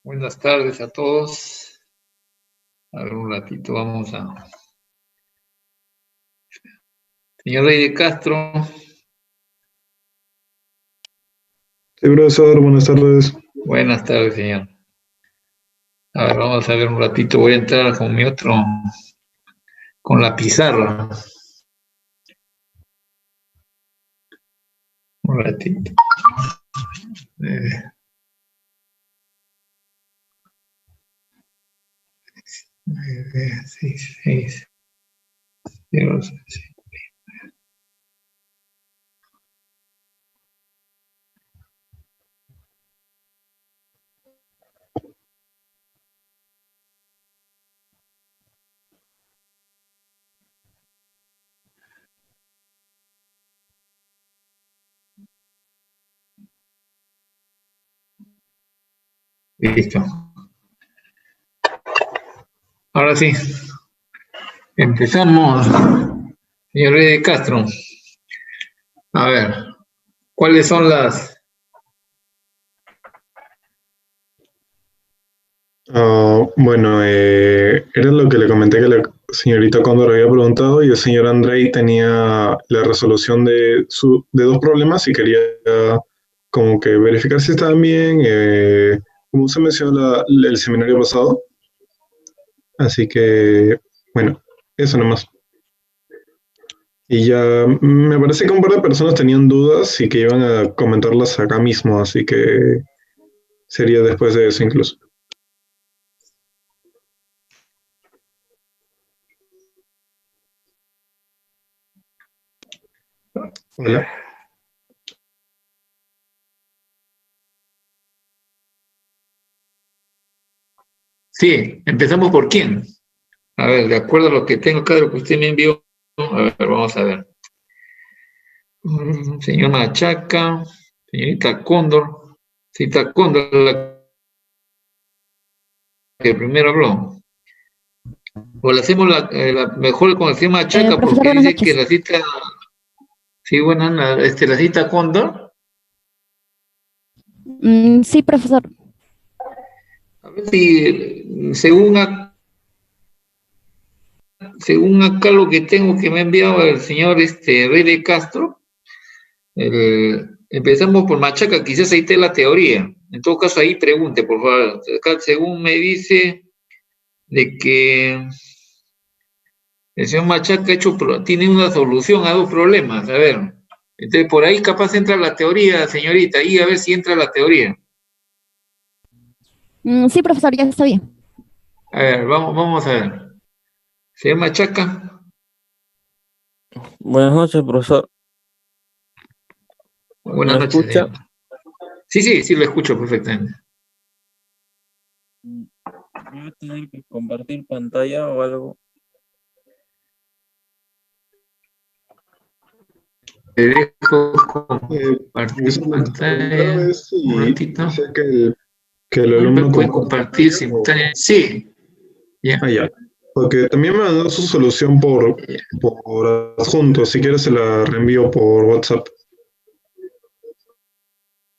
Buenas tardes a todos. A ver, un ratito vamos a... Señor Rey de Castro, Sí, profesor, buenas tardes. buenas tardes, señor. A ver, vamos a ver un ratito. Voy a entrar con mi otro, con la pizarra. Un ratito. Eh, 6, 0, 6. Listo. Ahora sí, empezamos. Señor Rey de Castro, a ver, ¿cuáles son las... Bueno, era lo que le comenté que la señorita Cóndor había preguntado y el señor Andrei tenía la resolución de dos problemas y quería como que verificar si estaban bien, como se mencionó el seminario pasado. Así que, bueno, eso nomás. Y ya me parece que un par de personas tenían dudas y que iban a comentarlas acá mismo, así que sería después de eso incluso. Hola. Sí, empezamos por quién. A ver, de acuerdo a lo que tengo acá, de lo que usted me envió, a ver, vamos a ver. Señor Machaca, señorita Cóndor, señorita Cóndor, la que primero habló. O le hacemos mejor con el señor Machaca, Profesor, porque buenas dice que noches. la cita, sí, bueno, la cita Cóndor, Sí, profesor. a ver si, según acá lo que tengo que me ha enviado el señor Rey de Castro, empezamos por Machaca, quizás ahí esté la teoría. En todo caso, ahí pregunte, por favor. Acá, según me dice de que el señor Machaca tiene una solución a dos problemas. A ver, entonces por ahí capaz entra la teoría, señorita, y a ver si entra la teoría. Sí, profesor, ya está bien. A ver, vamos a ver. Señor Machaca, Buenas noches, profesor. ¿Me buenas noches, escucha? señor. Sí, sí, sí, lo escucho perfectamente. Voy a tener que compartir pantalla o algo. Te dejo Eso compartir lo que preguntaba pantalla es un si ratito. desea que el alumno ¿Puede comparte compartir pantalla o... simultáneamente? Sí, ya. Ah, ya. Porque también me mandó su solución por adjunto. Si quieres se la reenvío por WhatsApp.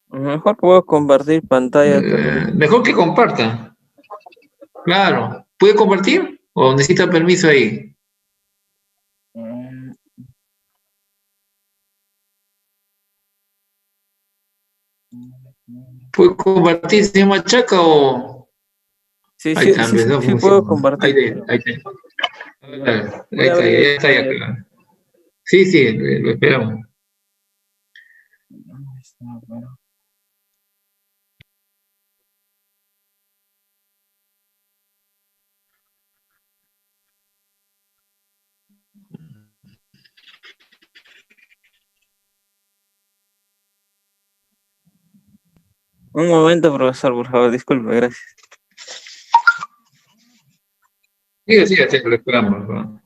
Mejor puedo compartir pantalla también. Mejor que comparta. Claro. ¿Puede compartir? ¿O necesita permiso ahí? Mm, ¿Puede compartir, señor Machaca? O Sí, ahí sí, está, sí, sí, empezó a sí puedo funcionar. Ahí, compartir. ahí está. Voy Ahí a está, abrir el ya está, ya flyer. está. Sí, sí, lo esperamos. ¿Dónde está? Bueno. Un momento, profesor, por favor, disculpe, gracias. Sí, sí, sí, lo esperamos, ¿no?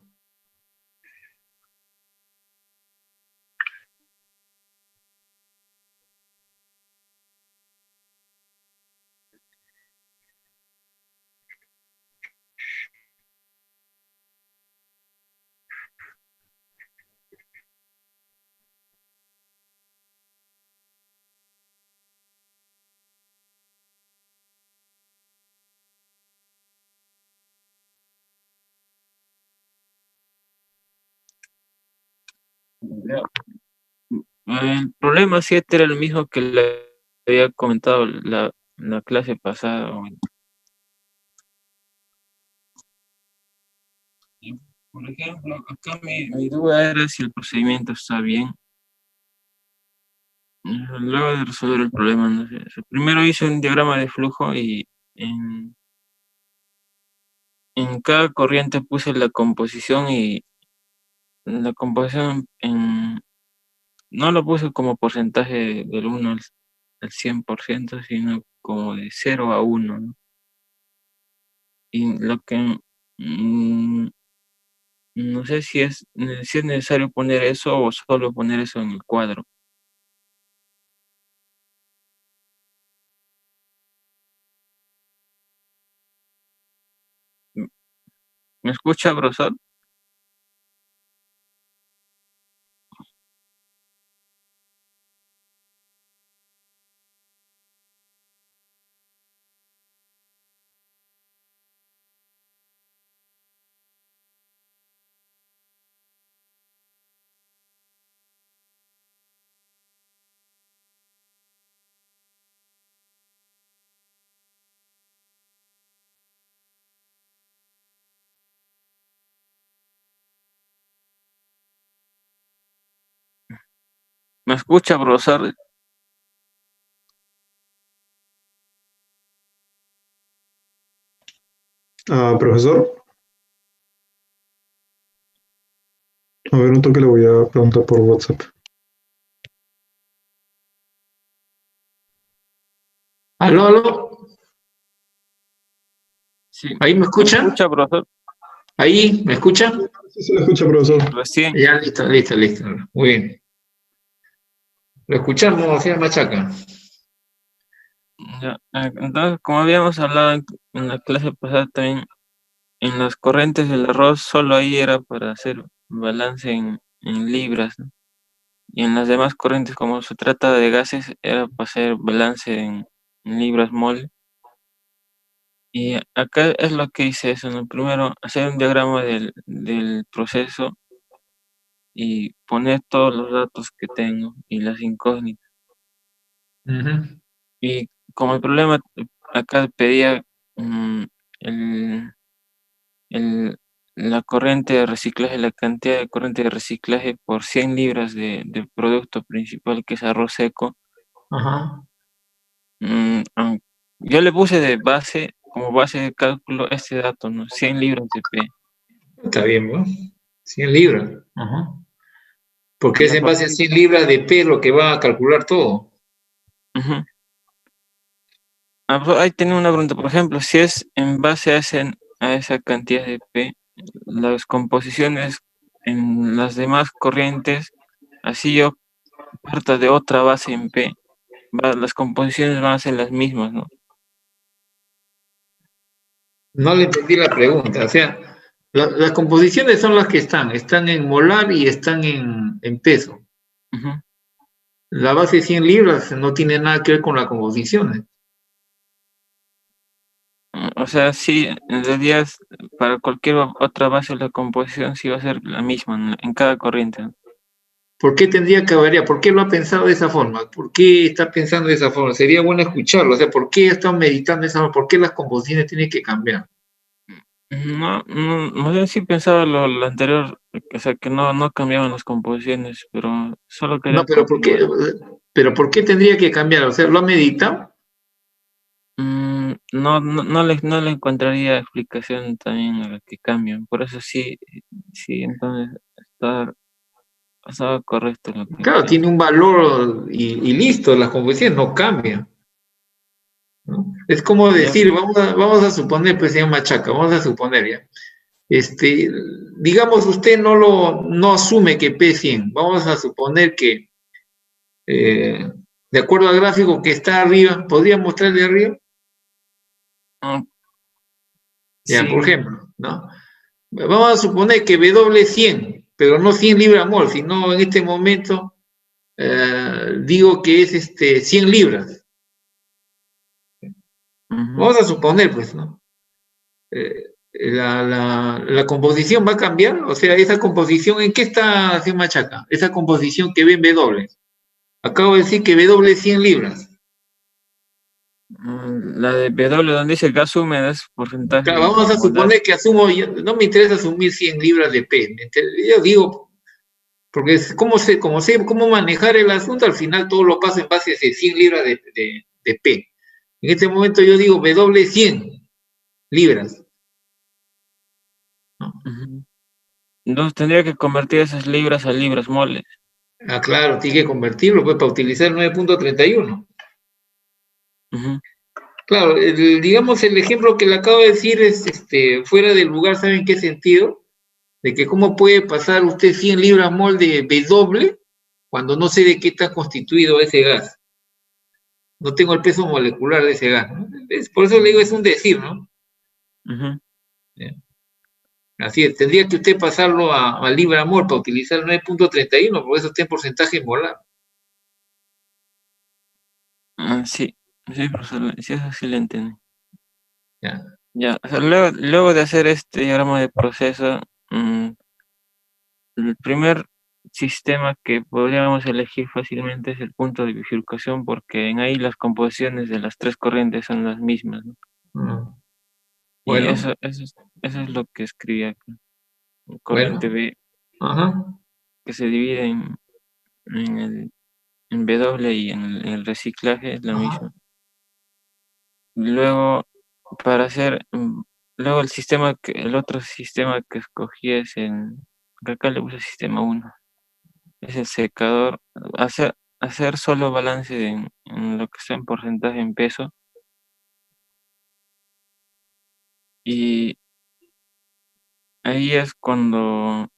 El problema 7 era el mismo que le había comentado la clase pasada. Por ejemplo, acá mi duda era si el procedimiento está bien. Luego de resolver el problema, no sé. Primero hice un diagrama de flujo y en cada corriente puse la composición y la composición no lo puse como porcentaje del 1 al 100%, sino como de 0 a 1, ¿no? Y lo que no sé si es necesario poner eso o solo poner eso en el cuadro. ¿Me escucha, profesor? ¿Me escucha, profesor? Profesor, a ver, un toque le voy a preguntar por WhatsApp. Aló, aló. Sí. ¿Ahí me ¿Me escucha? escucha, profesor? ¿Ahí me escucha? Sí, se le escucha, profesor. Recién. Ya, listo, listo, listo. Muy bien. Lo escuchamos, señor Machaca. Ya, entonces, como habíamos hablado en la clase pasada también, en las corrientes del arroz solo ahí era para hacer balance en libras, ¿no? Y en las demás corrientes, como se trata de gases, era para hacer balance en libras mol. Y acá es lo que hice eso, ¿no? Primero, hacer un diagrama del proceso y poner todos los datos que tengo y las incógnitas. Ujú. Y como el problema acá pedía el, la corriente de reciclaje, la cantidad de corriente de reciclaje por 100 libras de producto principal, que es arroz seco. Ajá. Yo le puse como base de cálculo este dato, ¿no? 100 libras de P. Está bien, ¿no? 100 libras. Ajá. Porque Y es a en base a partir, 100 libras de P lo que va a calcular todo. ujú. Ahí tengo una pregunta, por ejemplo, si es en base a esa cantidad de P, las composiciones en las demás corrientes, así yo parto de otra base en P, las composiciones van a ser las mismas, ¿no? No le entendí la pregunta. O sea, las composiciones son las que están en molar y están en peso. Ujú. La base de 100 libras no tiene nada que ver con las composiciones. O sea, sí, en realidad para cualquier otra base la composición sí va a ser la misma, ¿no? En cada corriente, ¿no? ¿Por qué tendría que variar? ¿Por qué lo ha pensado de esa forma? ¿Por qué está pensando de esa forma? Sería bueno escucharlo. O sea, ¿por qué está meditando de esa forma? ¿Por qué las composiciones tienen que cambiar? No sé si pensaba lo anterior, o sea, que no cambiaban las composiciones, pero solo No, quería confirmar. pero ¿por qué tendría que cambiar? O sea, ¿lo ha meditado? No le encontraría explicación también a que cambian, por eso sí, entonces estaba correcto lo que Claro, pensé. tiene un valor y listo, las composiciones no cambian, ¿no? Es como Ya, decir, vamos a suponer, pues, señor Machaca, vamos a suponer ya. Este, digamos, usted no asume que P100. Vamos a suponer que, de acuerdo al gráfico que está arriba, ¿podría mostrarle arriba? ah, Ya, por sí, ejemplo, ¿no? Vamos a suponer que W es 100, pero no 100 libras mol, sino en este momento digo que es 100 libras. ujú, Vamos a suponer, pues, ¿no? la composición va a cambiar, o sea, esa composición, ¿en qué está, señor Machaca? Esa composición que ve en W. Acabo de decir que W es 100 libras. La de W, donde dice gas húmedo, es porcentaje Claro, vamos a modal. suponer que asumo, no me interesa asumir 100 libras de P, yo digo, porque cómo manejar el asunto, al final todo lo pasa en base a 100 libras de P. En este momento yo digo W 100 libras. ¿No? Entonces tendría que convertir esas libras a libras moles. Ah, claro, tiene que convertirlo pues, para utilizar el 9.31. Claro, digamos el ejemplo que le acabo de decir es fuera del lugar, ¿saben qué sentido? De que cómo puede pasar usted 100 libras mol de W cuando no sé de qué está constituido ese gas. No tengo el peso molecular de ese gas, ¿no? Por eso le digo, es un decir, ¿no? Así es, tendría que usted pasarlo a libra mol para utilizar el 9.31, porque eso está en porcentaje molar. Sí, profesor, sí, eso sí lo entendí. Ya. O sea, luego de hacer este diagrama de proceso, el primer sistema que podríamos elegir fácilmente es el punto de bifurcación, porque en ahí las composiciones de las tres corrientes son las mismas, ¿no? Bueno. Y eso es lo que escribí acá. Corriente B, que se divide en W y en el reciclaje es lo mismo. Luego, luego el otro sistema que escogí es acá le puse sistema 1. Es el secador. Hacer solo balance en lo que está en porcentaje en peso. Y ahí es cuando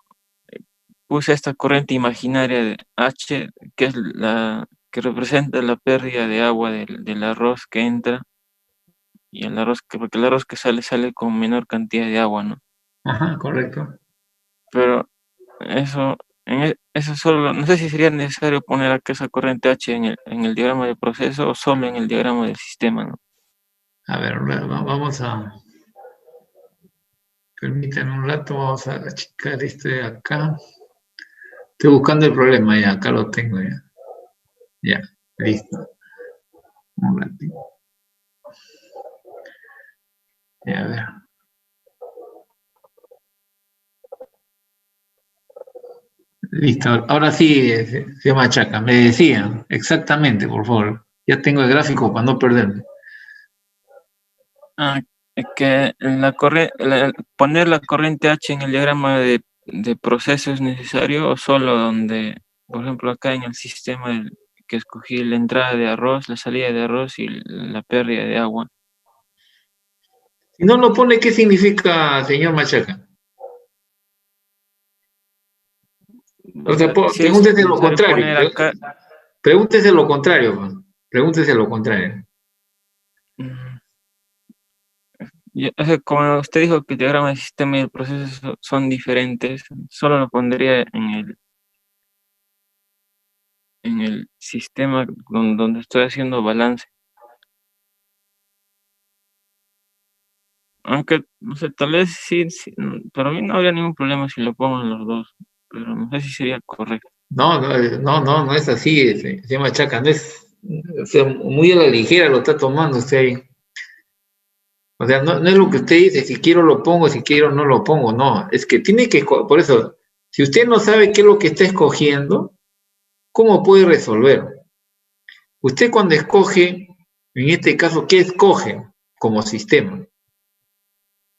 puse esta corriente imaginaria de H, que es la que representa la pérdida de agua del arroz que entra, y porque el arroz que sale con menor cantidad de agua, ¿no? Ajá, correcto. Pero eso solo, no sé si sería necesario poner acá esa corriente H en el diagrama de proceso o solo en el diagrama del sistema, ¿no? A ver, vamos a... Permítanme un rato, vamos a achicar esto de acá. Estoy buscando el problema ya, acá lo tengo ya. Ya, listo. Un ratito. Ya, a ver. Listo, ahora sí, se Machaca. Me decían, exactamente, por favor. Ya tengo el gráfico para no perderme. Que poner la corriente H en el diagrama de proceso es necesario, o solo donde, por ejemplo, acá en el sistema que escogí la entrada de arroz, la salida de arroz y la pérdida de agua. Si no lo pone, ¿qué significa, señor Machaca? O sea, pregúntese lo contrario. Pregúntese lo contrario, man. Pregúntese lo contrario. Como usted dijo que el diagrama del sistema y el proceso son diferentes, solo lo pondría en el sistema donde estoy haciendo balance. Aunque, no sé, tal vez sí, para mí no habría ningún problema si lo pongo en los dos, pero no sé si sería correcto. No es así, señor Machaca, no es, o sea, muy a la ligera lo está tomando usted ahí. O sea, no es lo que usted dice, si quiero lo pongo, si quiero no lo pongo, no, es que tiene que, por eso, si usted no sabe qué es lo que está escogiendo, ¿cómo puede resolver? Usted cuando escoge, en este caso, ¿qué escoge como sistema?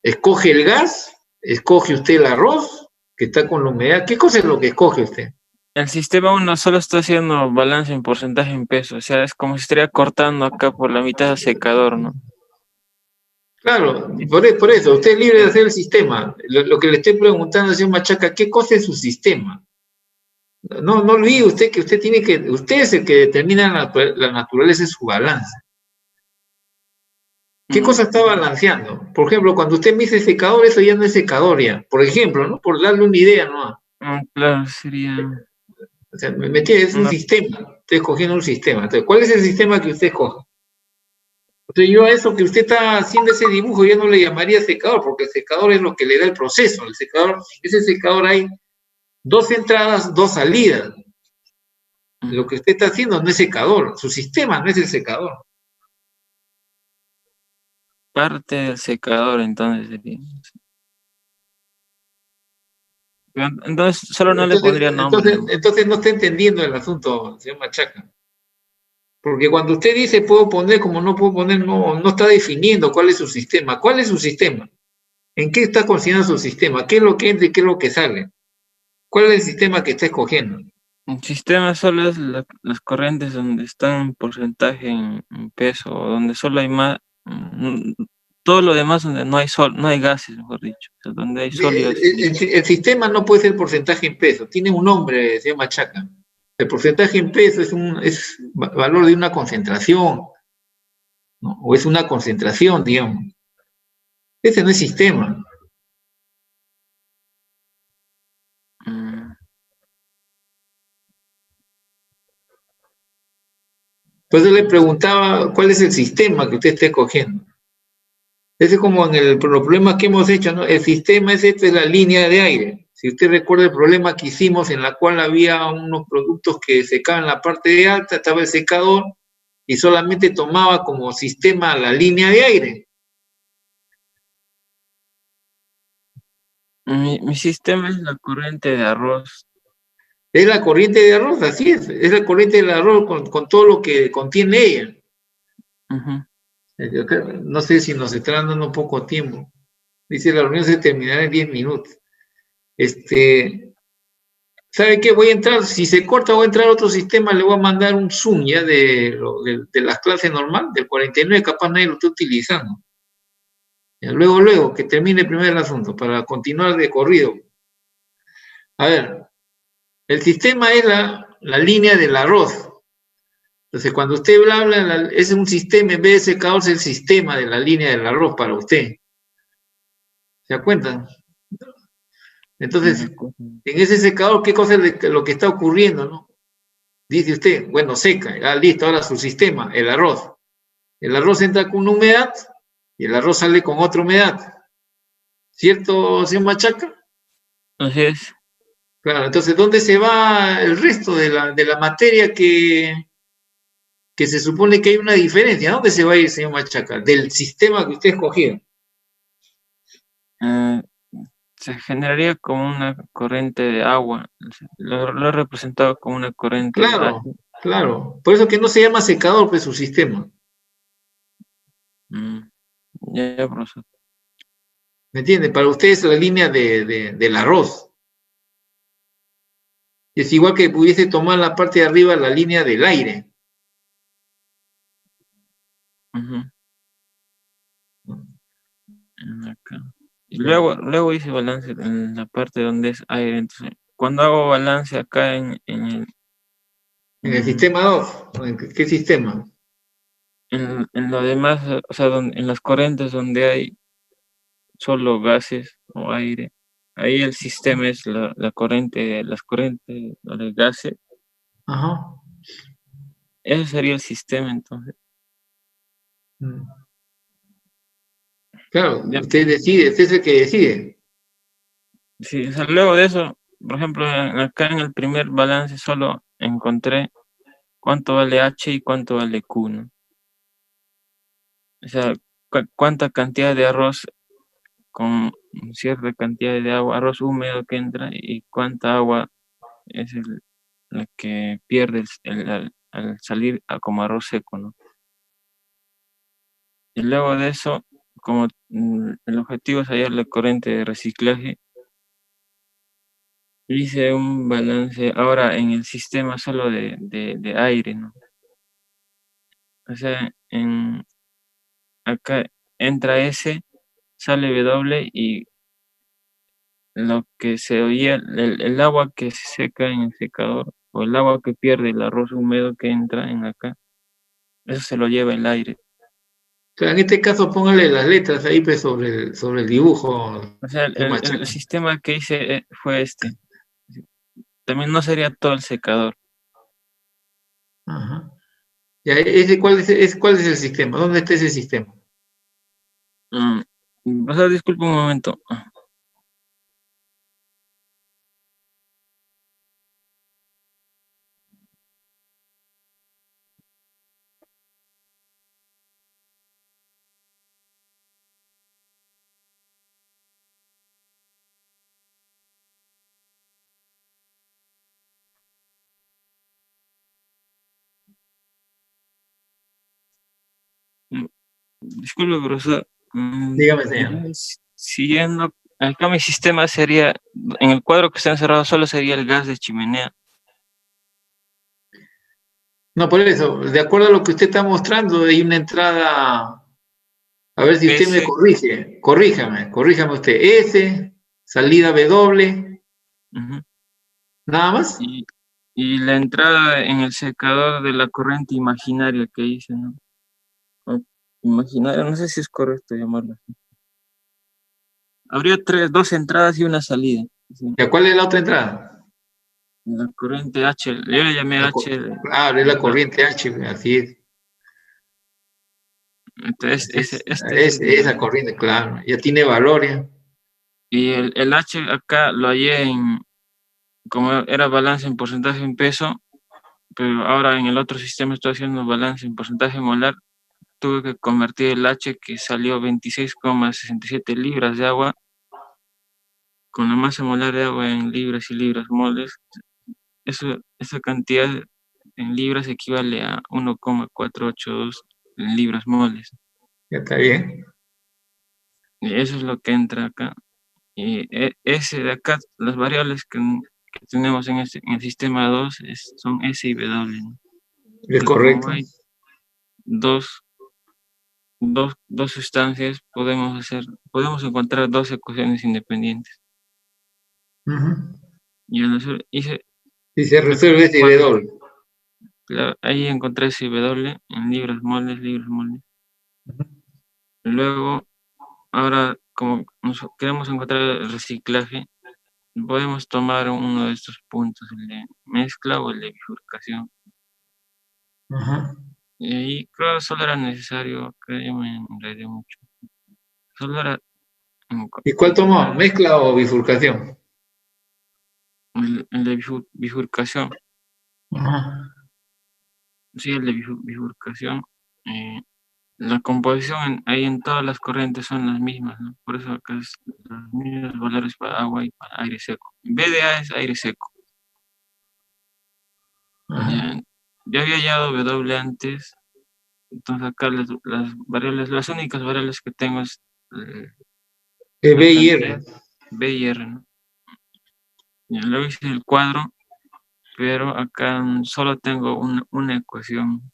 ¿Escoge el gas? ¿Escoge usted el arroz que está con la humedad? ¿Qué cosa es lo que escoge usted? El sistema 1 solo está haciendo balance en porcentaje en peso, o sea, es como si estaría cortando acá por la mitad del secador, ¿no? Claro, por eso, usted es libre de hacer el sistema. Lo que le estoy preguntando, señor Machaca, ¿qué cosa es su sistema? No olvide usted que usted es el que determina la naturaleza de su balance. ¿Qué cosa está balanceando? Por ejemplo, cuando usted me dice secador, eso ya no es secador ya. Por ejemplo, ¿no? Por darle una idea, ¿no? Claro, sería... O sea, es un sistema. Estoy escogiendo un sistema. Entonces, ¿cuál es el sistema que usted escoge? Entonces yo a eso que usted está haciendo ese dibujo ya no le llamaría secador, porque el secador es lo que le da el proceso. El secador, en ese secador hay 2 entradas, 2 salidas. Lo que usted está haciendo no es secador, su sistema no es el secador. Parte del secador, entonces sería. Entonces solo no le pondría nombre, ¿no? Entonces no está entendiendo el asunto, señor Machaca. Porque cuando usted dice puedo poner como no puedo poner, no está definiendo cuál es su sistema. ¿Cuál es su sistema? ¿En qué está considerando su sistema? ¿Qué es lo que entra y qué es lo que sale? ¿Cuál es el sistema que está escogiendo? El sistema solo es las corrientes donde están en porcentaje en peso, o donde solo hay más, todo lo demás donde no hay sol, no hay gases, mejor dicho, o sea, donde hay sólidos. El sistema no puede ser porcentaje en peso, tiene un nombre, se llama Chaca. El porcentaje en peso es valor de una concentración, ¿no? O es una concentración, digamos. Ese no es sistema. Entonces le preguntaba cuál es el sistema que usted esté cogiendo. Ese es como en los problemas que hemos hecho, ¿no? El sistema es la línea de aire. Si usted recuerda el problema que hicimos en la cual había unos productos que secaban en la parte de alta, estaba el secador y solamente tomaba como sistema la línea de aire. Mi sistema es la corriente de arroz. Es la corriente de arroz, así es la corriente del arroz con todo lo que contiene ella. No sé si nos está dando poco tiempo. Dice, la reunión se terminará en 10 minutos. ¿Sabe qué? Voy a entrar, si se corta voy a entrar a otro sistema, le voy a mandar un Zoom ya de las clases normal, del 49, capaz nadie lo está utilizando. Ya, luego, que termine primero el asunto, para continuar de corrido. A ver, el sistema es la línea del arroz. Entonces, cuando usted habla, es un sistema, en vez de secador, es el sistema de la línea del arroz para usted. ¿Se da cuenta? Entonces, en ese secador, ¿qué cosa es lo que está ocurriendo, no? Dice usted, bueno, seca, listo, ahora su sistema, el arroz. El arroz entra con una humedad y el arroz sale con otra humedad. ¿Cierto, señor Machaca? Así es. Claro, entonces, ¿dónde se va el resto de la materia que se supone que hay una diferencia? ¿Dónde se va a ir, señor Machaca? Del sistema que usted escogió. Se generaría como una corriente de agua. Lo he representado como una corriente de agua. Claro. Por eso que no se llama secador, pues, su sistema. Ya, profesor. ¿Me entiende? Para usted es la línea del arroz. Es igual que pudiese tomar la parte de arriba la línea del aire. Acá. Y luego hice balance en la parte donde es aire. Entonces, cuando hago balance acá en el sistema 2, ¿en qué sistema? En lo demás, o sea, en las corrientes donde hay solo gases o aire, ahí el sistema es las corrientes de gases. Ajá. Ese sería el sistema, entonces. Claro, usted decide, usted es el que decide. Sí, o sea, luego de eso, por ejemplo, acá en el primer balance solo encontré cuánto vale H y cuánto vale Q, ¿no? O sea, cuánta cantidad de arroz con cierta cantidad de agua, arroz húmedo que entra, y cuánta agua es la que pierde al salir como arroz seco, ¿no? Y luego de eso, como el objetivo es hallar la corriente de reciclaje, hice un balance ahora en el sistema solo de aire, ¿no? O sea, acá entra S, sale W, y lo que se oía, el agua que se seca en el secador, o el agua que pierde el arroz húmedo que entra en acá, eso se lo lleva el aire. O sea, en este caso póngale las letras ahí pues, sobre el dibujo. O sea, el sistema que hice fue este. También no sería todo el secador. Ajá. Ya, ¿cuál es el sistema? ¿Dónde está ese sistema? Profesor, disculpe un momento. Disculpe, profesor. Dígame, señor. Siguiendo, acá mi sistema sería, en el cuadro que está encerrado solo sería el gas de chimenea. No, por eso, de acuerdo a lo que usted está mostrando, hay una entrada. A ver si usted me S, corrige. Corríjame usted. S, salida W, ujú, nada más. y la entrada en el secador de la corriente imaginaria que hice, ¿no? O imaginaria, no sé si es correcto llamarlo así. Habría dos entradas y una salida. Sí. ¿Ya cuál es la otra entrada? La corriente H, yo le llamé H. Claro, es la corriente H, así es. Entonces, Así es. este es Esa corriente, claro. Ya tiene valor, ya. y el H acá lo hallé como era balance en porcentaje en peso, pero ahora en el otro sistema estoy haciendo balance en porcentaje molar, tuve que convertir el H que salió 26,67 libras de agua, con la masa molar de agua en libras y libras moles. Esa cantidad en libras equivale a 1,482 libras moles. Ya está bien. Y eso es lo que entra acá. Y ese de acá, las variables que tenemos en el sistema 2 son S y W, ¿no? Es Y como correcto. hay dos, dos sustancias, podemos encontrar dos ecuaciones independientes. Ujú. Y al hacer, Y se acá resuelve ese W. claro, ahí encontré ese W en libras moles, libras moles. Luego, ahora, como queremos encontrar el reciclaje, podemos tomar uno de estos puntos, el de mezcla o el de bifurcación. Ajá. Y ahí, claro, solo era necesario, que yo me enredé mucho. Solo era ¿Y cuál tomó? encontrar ¿Mezcla o bifurcación? el de bifurcación. Ajá. Sí, el de bifurcación. eh, la composición ahí en todas las corrientes son las mismas, ¿no? Por eso acá es los mismos valores para agua y para aire seco. BDA es aire seco. Ajá. Ya, ya había hallado W antes, entonces acá las variables, las únicas variables que tengo es Es la B y cantidad R. B y R, ¿no? Ya luego hice el cuadro, pero acá solo tengo una ecuación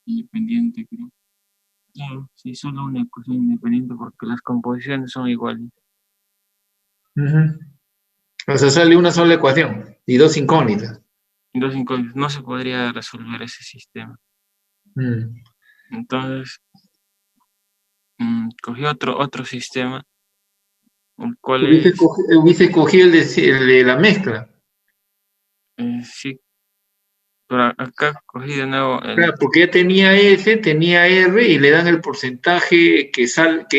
independiente, creo. Claro, sí, solo una ecuación independiente porque las composiciones son iguales. Ujú. O sea, sale una sola ecuación y dos incógnitas. Dos incógnitas, no se podría resolver ese sistema. Mm. Entonces, cogí otro sistema, el cual es, Hubiese cogido el de la mezcla. sí, pero acá cogí de nuevo Claro, porque ya tenía S, tenía R y le dan el porcentaje que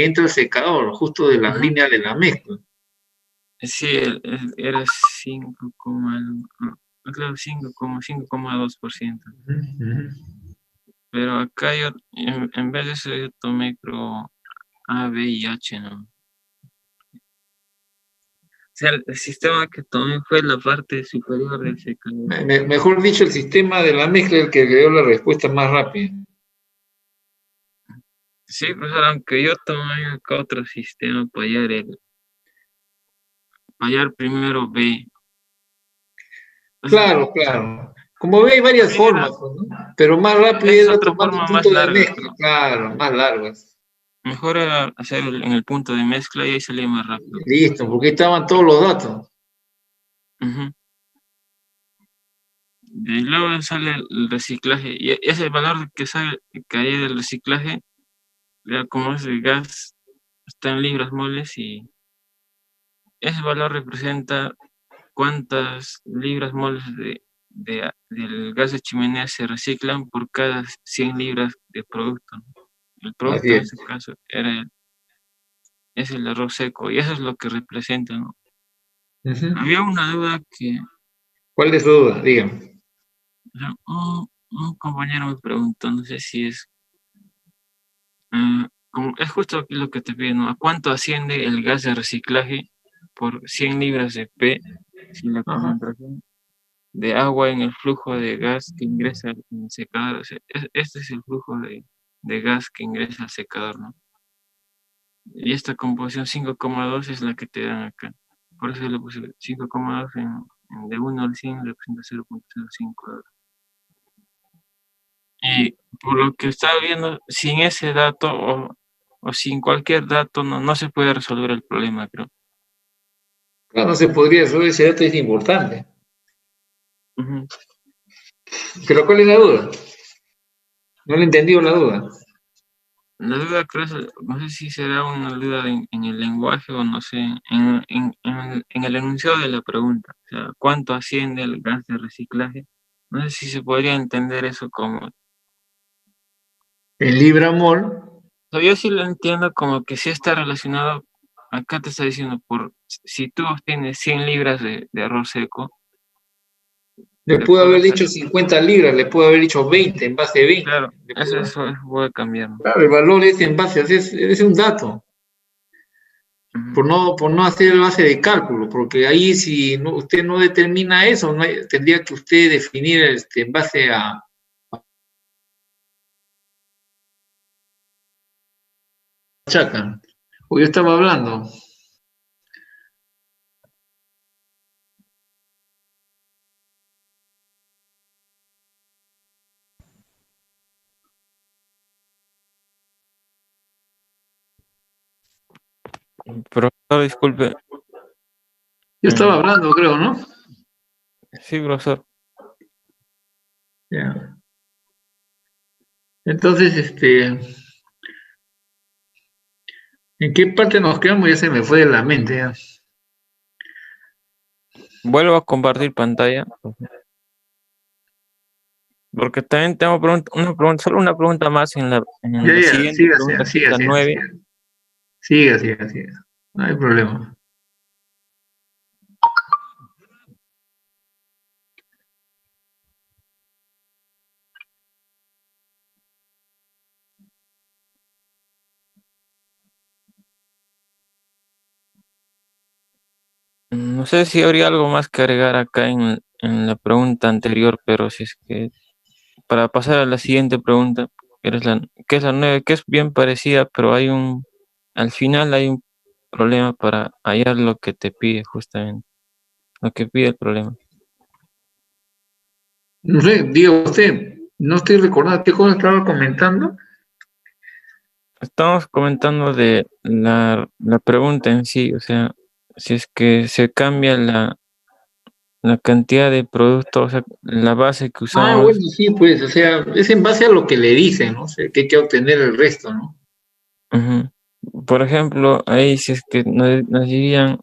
entra al secador, justo de la ujú, línea de la mezcla. sí, era 5, claro, 5,2%. Ujú. Pero acá yo, en vez de eso, yo tomé, creo, A, B y H, ¿no? O sea, el sistema que tomé fue la parte superior del secador. Mejor dicho, el sistema de la mezcla es el que le dio la respuesta más rápida. Sí, pues aunque yo tomé acá otro sistema para hallar primero B. O sea, Claro, claro. Como ve, hay varias sí, formas, pues, ¿no? Pero más rápido esa es era otra tomar el forma más punto de larga, mezcla, pero claro, más largas. mejor era hacer en el punto de mezcla y ahí salía más rápido. Listo, porque ahí estaban todos los datos. Ujú. Y luego sale el reciclaje. Y ese valor que sale, que hay del reciclaje, ya como es el gas, está en libras moles y ese valor representa cuántas libras moles de del gas de chimenea se reciclan por cada 100 libras de producto, ¿no? El Así producto en es. este caso es el arroz seco, y eso es lo que representa, ¿no? Ujú. Había una duda que ¿Cuál es su duda? Dígame. o sea, un compañero me preguntó, no sé si es, es justo aquí lo que te piden, ¿no? ¿A cuánto asciende el gas de reciclaje por 100 libras de P si la Ajá. concentración de agua en el flujo de gas que ingresa al secador? O sea, este es el flujo de gas que ingresa al secador, ¿no? Y esta composición 5,2 es la que te dan acá. Por eso le puse 5,2 de 1 al 100 representa 0,05. Y por lo que estaba viendo, sin ese dato o sin cualquier dato, no se puede resolver el problema, creo. Claro, no se podría resolver, ese dato es importante. Ujú. Pero ¿cuál es la duda? No le he entendido la duda. La duda creo, no sé si será una duda en el lenguaje o no sé, en el enunciado de la pregunta. O sea, ¿cuánto asciende el gas de reciclaje? No sé si se podría entender eso como... En Libramol, O sea, yo sí lo entiendo como que sí está relacionado, acá te está diciendo, si tú obtienes 100 libras de arroz seco, le te pudo haber puedes... dicho 50 libras, le pudo haber dicho 20 en base de 20. Claro, eso puede cambiar, ¿no? Claro, el valor es en base, es un dato, Ujú. por no hacer el base de cálculo, porque ahí si no, usted no determina eso, tendría que usted definir en base a Chaca. O yo estaba hablando. Profesor, disculpe. Yo estaba Mm, hablando, creo, ¿no? sí, profesor. Ya. Entonces, ¿en qué parte nos quedamos? Ya se me fue de la mente. Ya. Vuelvo a compartir pantalla, porque también tengo solo una pregunta más en Ya, la ya, siguiente sígase, pregunta, que es la sígase, 9. sígase. No hay problema. No sé si habría algo más que agregar acá en la pregunta anterior, pero si es que para pasar a la siguiente pregunta, que es la 9, que es bien parecida, pero al final hay un problema para hallar lo que te pide justamente, lo que pide el problema. No sé, diga usted, no estoy recordando qué cosa estaba comentando. Estamos comentando de la pregunta en sí, o sea, si es que se cambia la cantidad de productos, o sea, la base que Ah, usamos. bueno, sí, pues, o sea, es en base a lo que le dicen, ¿no? O sea, que hay que obtener el resto, ¿no? Ujú. Por ejemplo, ahí si es que nos dirían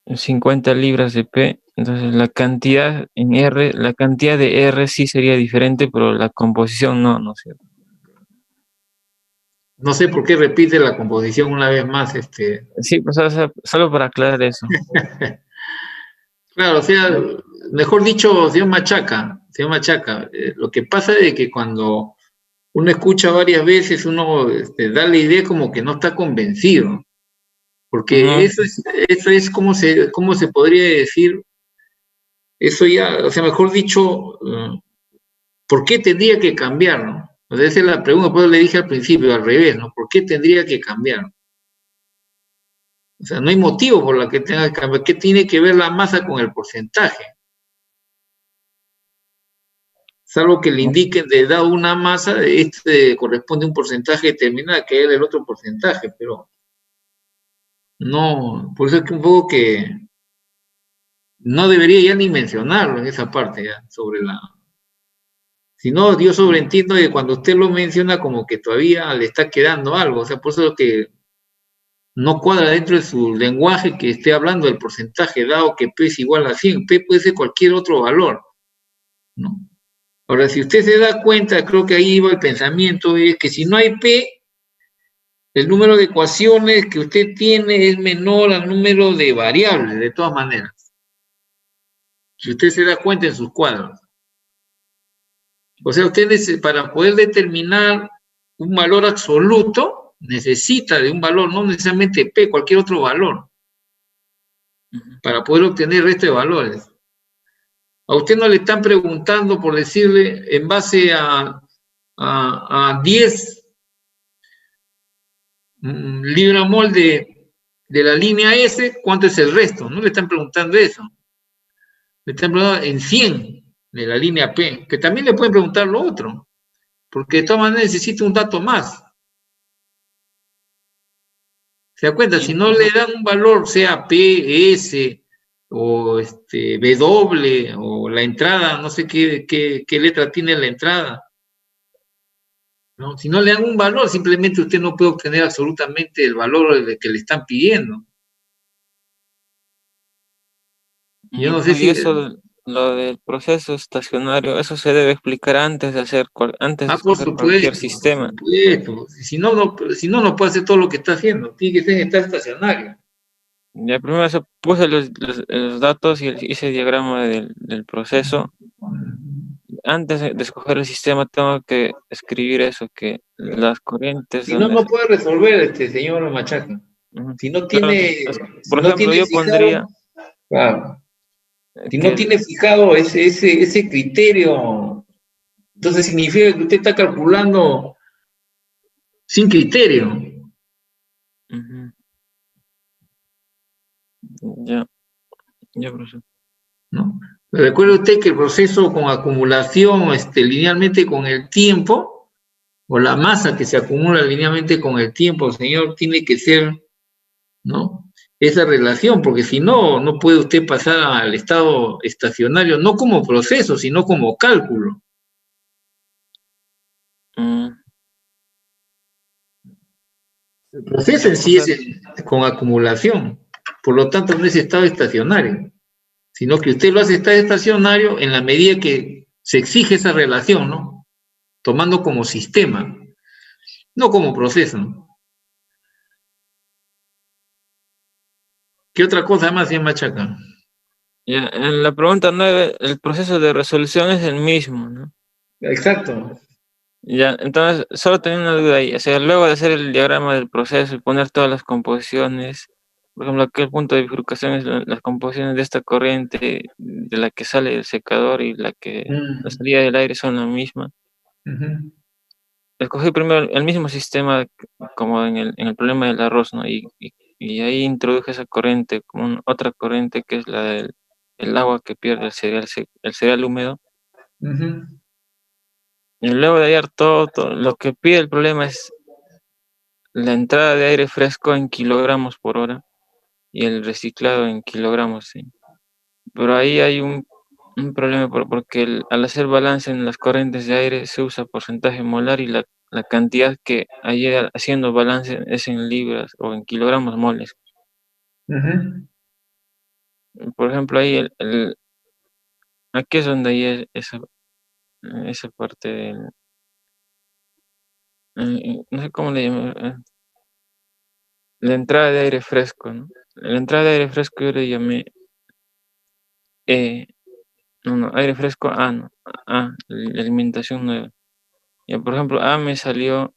50 libras de P, entonces la cantidad de R sí sería diferente, pero la composición no es cierto. No sé por qué repite la composición una vez más, Sí, pues o sea, solo para aclarar eso. Claro, o sea, mejor dicho, señor Machaca, lo que pasa es que cuando uno escucha varias veces, uno da la idea como que no está convencido, porque No, eso es cómo se podría decir, eso ya, o sea, mejor dicho, ¿por qué tendría que cambiar, no? O sea, esa es la pregunta, pues le dije al principio, al revés, ¿no? ¿Por qué tendría que cambiar? O sea, no hay motivo por la que tenga que cambiar. ¿Qué tiene que ver la masa con el porcentaje? Salvo que le no, indiquen de dado una masa, corresponde a un porcentaje determinado, que es el otro porcentaje, pero no, por eso es que un poco que no debería ya ni mencionarlo en esa parte, ya, sobre la... Si no, yo sobreentiendo que cuando usted lo menciona como que todavía le está quedando algo, o sea, por eso es que no cuadra dentro de su lenguaje que esté hablando del porcentaje, dado que P es igual a 100, P puede ser cualquier otro valor. ¿no? Ahora, si usted se da cuenta, creo que ahí va el pensamiento, es que si no hay P, el número de ecuaciones que usted tiene es menor al número de variables, de todas maneras. Si usted se da cuenta en sus cuadros. O sea, usted para poder determinar un valor absoluto, necesita de un valor, no necesariamente P, cualquier otro valor, para poder obtener el resto de valores. A usted no le están preguntando, por decirle, en base a 10 libra-mol de la línea S, ¿cuánto es el resto? No le están preguntando eso. Le están preguntando en 100 de la línea P, que también le pueden preguntar lo otro, porque de todas maneras necesita un dato más. ¿Se da cuenta? Si no le dan un valor, sea P, S, o W, o la entrada, no sé qué letra tiene la entrada, ¿no? Si no le dan un valor, simplemente usted no puede obtener absolutamente el valor que le están pidiendo. Yo no sé Y si... eso, lo del proceso estacionario, eso se debe explicar antes de por escoger cualquier supuesto, sistema. por supuesto. Si no, no puede hacer todo lo que está haciendo. Tiene que ser en estado estacionario. Ya primero eso puse los datos y hice el diagrama del proceso. Antes de escoger el sistema tengo que escribir eso, que las corrientes Si no, donde no puede resolver señor Machaca. Ujú. Si no Claro, tiene, si por no ejemplo, tiene yo pondría fijado, claro, si no que tiene fijado ese criterio, entonces significa que usted está calculando sin criterio, ujú, ya, ya, profesor. ¿no? Recuerde usted que el proceso con acumulación linealmente con el tiempo, o la masa que se acumula linealmente con el tiempo, señor, tiene que ser, ¿no? Esa relación, porque si no, no puede usted pasar al estado estacionario, no como proceso, sino como cálculo. Mm, El proceso ya, en o sí sea, es con acumulación, por lo tanto no es estado estacionario, sino que usted lo hace estado estacionario en la medida que se exige esa relación, ¿no? Tomando como sistema, no como proceso. ¿Qué otra cosa más se machaca? ya, en la pregunta 9 el proceso de resolución es el mismo, ¿no? Exacto. Ya, entonces, solo tenía una duda ahí. O sea, luego de hacer el diagrama del proceso y poner todas las composiciones, por ejemplo, aquel punto de bifurcación es las composiciones de esta corriente de la que sale el secador y la salida del aire son la misma. Uh-huh. Escogí primero el mismo sistema como en el problema del arroz, ¿no? Y ahí introduje esa corriente, como otra corriente que es la del el agua que pierde el cereal húmedo. Uh-huh. Y luego de hallar todo, lo que pide el problema es la entrada de aire fresco en kilogramos por hora y el reciclado en kilogramos, sí. Pero ahí hay un problema porque al hacer balance en las corrientes de aire se usa porcentaje molar y la cantidad que hay haciendo balance es en libras o en kilogramos moles. Uh-huh. Por ejemplo, ahí aquí es donde hay esa parte del, no sé cómo le llaman, la entrada de aire fresco, ¿no? La entrada de aire fresco yo le llamé no, aire fresco A, no. La alimentación nueva. Ya, por ejemplo, A me salió